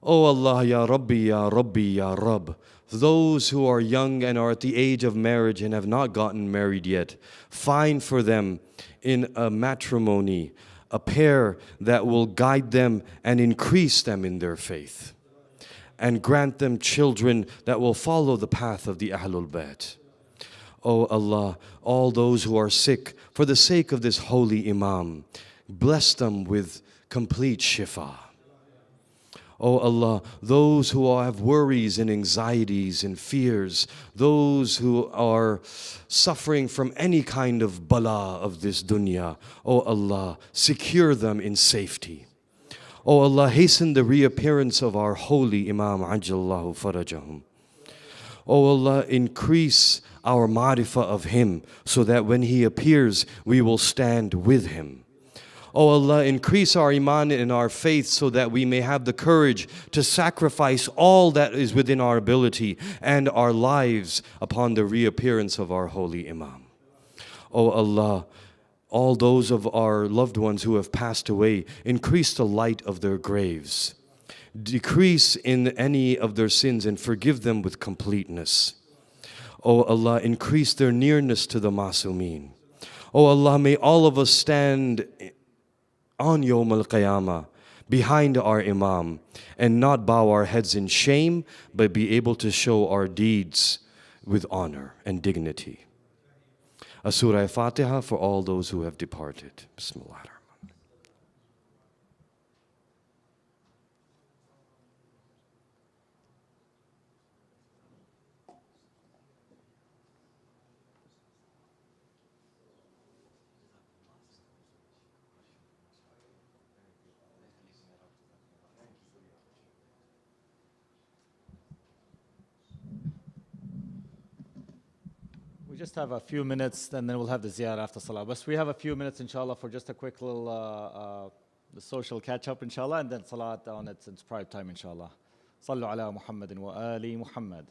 Oh Allah, Ya Rabbi, Ya Rabbi, Ya Rabb. Those who are young and are at the age of marriage and have not gotten married yet, find for them in a matrimony a pair that will guide them and increase them in their faith, and grant them children that will follow the path of the Ahlul Bayt. O Allah, all those who are sick, for the sake of this holy Imam, bless them with complete shifa. O Allah, those who have worries and anxieties and fears, those who are suffering from any kind of bala of this dunya, O Allah, secure them in safety. O Allah, hasten the reappearance of our holy Imam Ajjallahu Farajahum. O Allah, increase our ma'rifah of him so that when he appears, we will stand with him. O Allah, increase our iman and our faith so that we may have the courage to sacrifice all that is within our ability and our lives upon the reappearance of our holy Imam. O Allah, all those of our loved ones who have passed away, increase the light of their graves. Decrease in any of their sins and forgive them with completeness. O Allah, increase their nearness to the Masumeen. O Allah, may all of us stand on Yawm al-Qiyamah behind our Imam and not bow our heads in shame, but be able to show our deeds with honor and dignity. A Surah Fatiha for all those who have departed. Bismillah. We just have a few minutes and then we'll have the ziyarah after salah. But we have a few minutes inshallah for just a quick little the social catch up inshallah, and then salat on its prime time inshallah. Sallu ala Muhammadin wa ali Muhammad.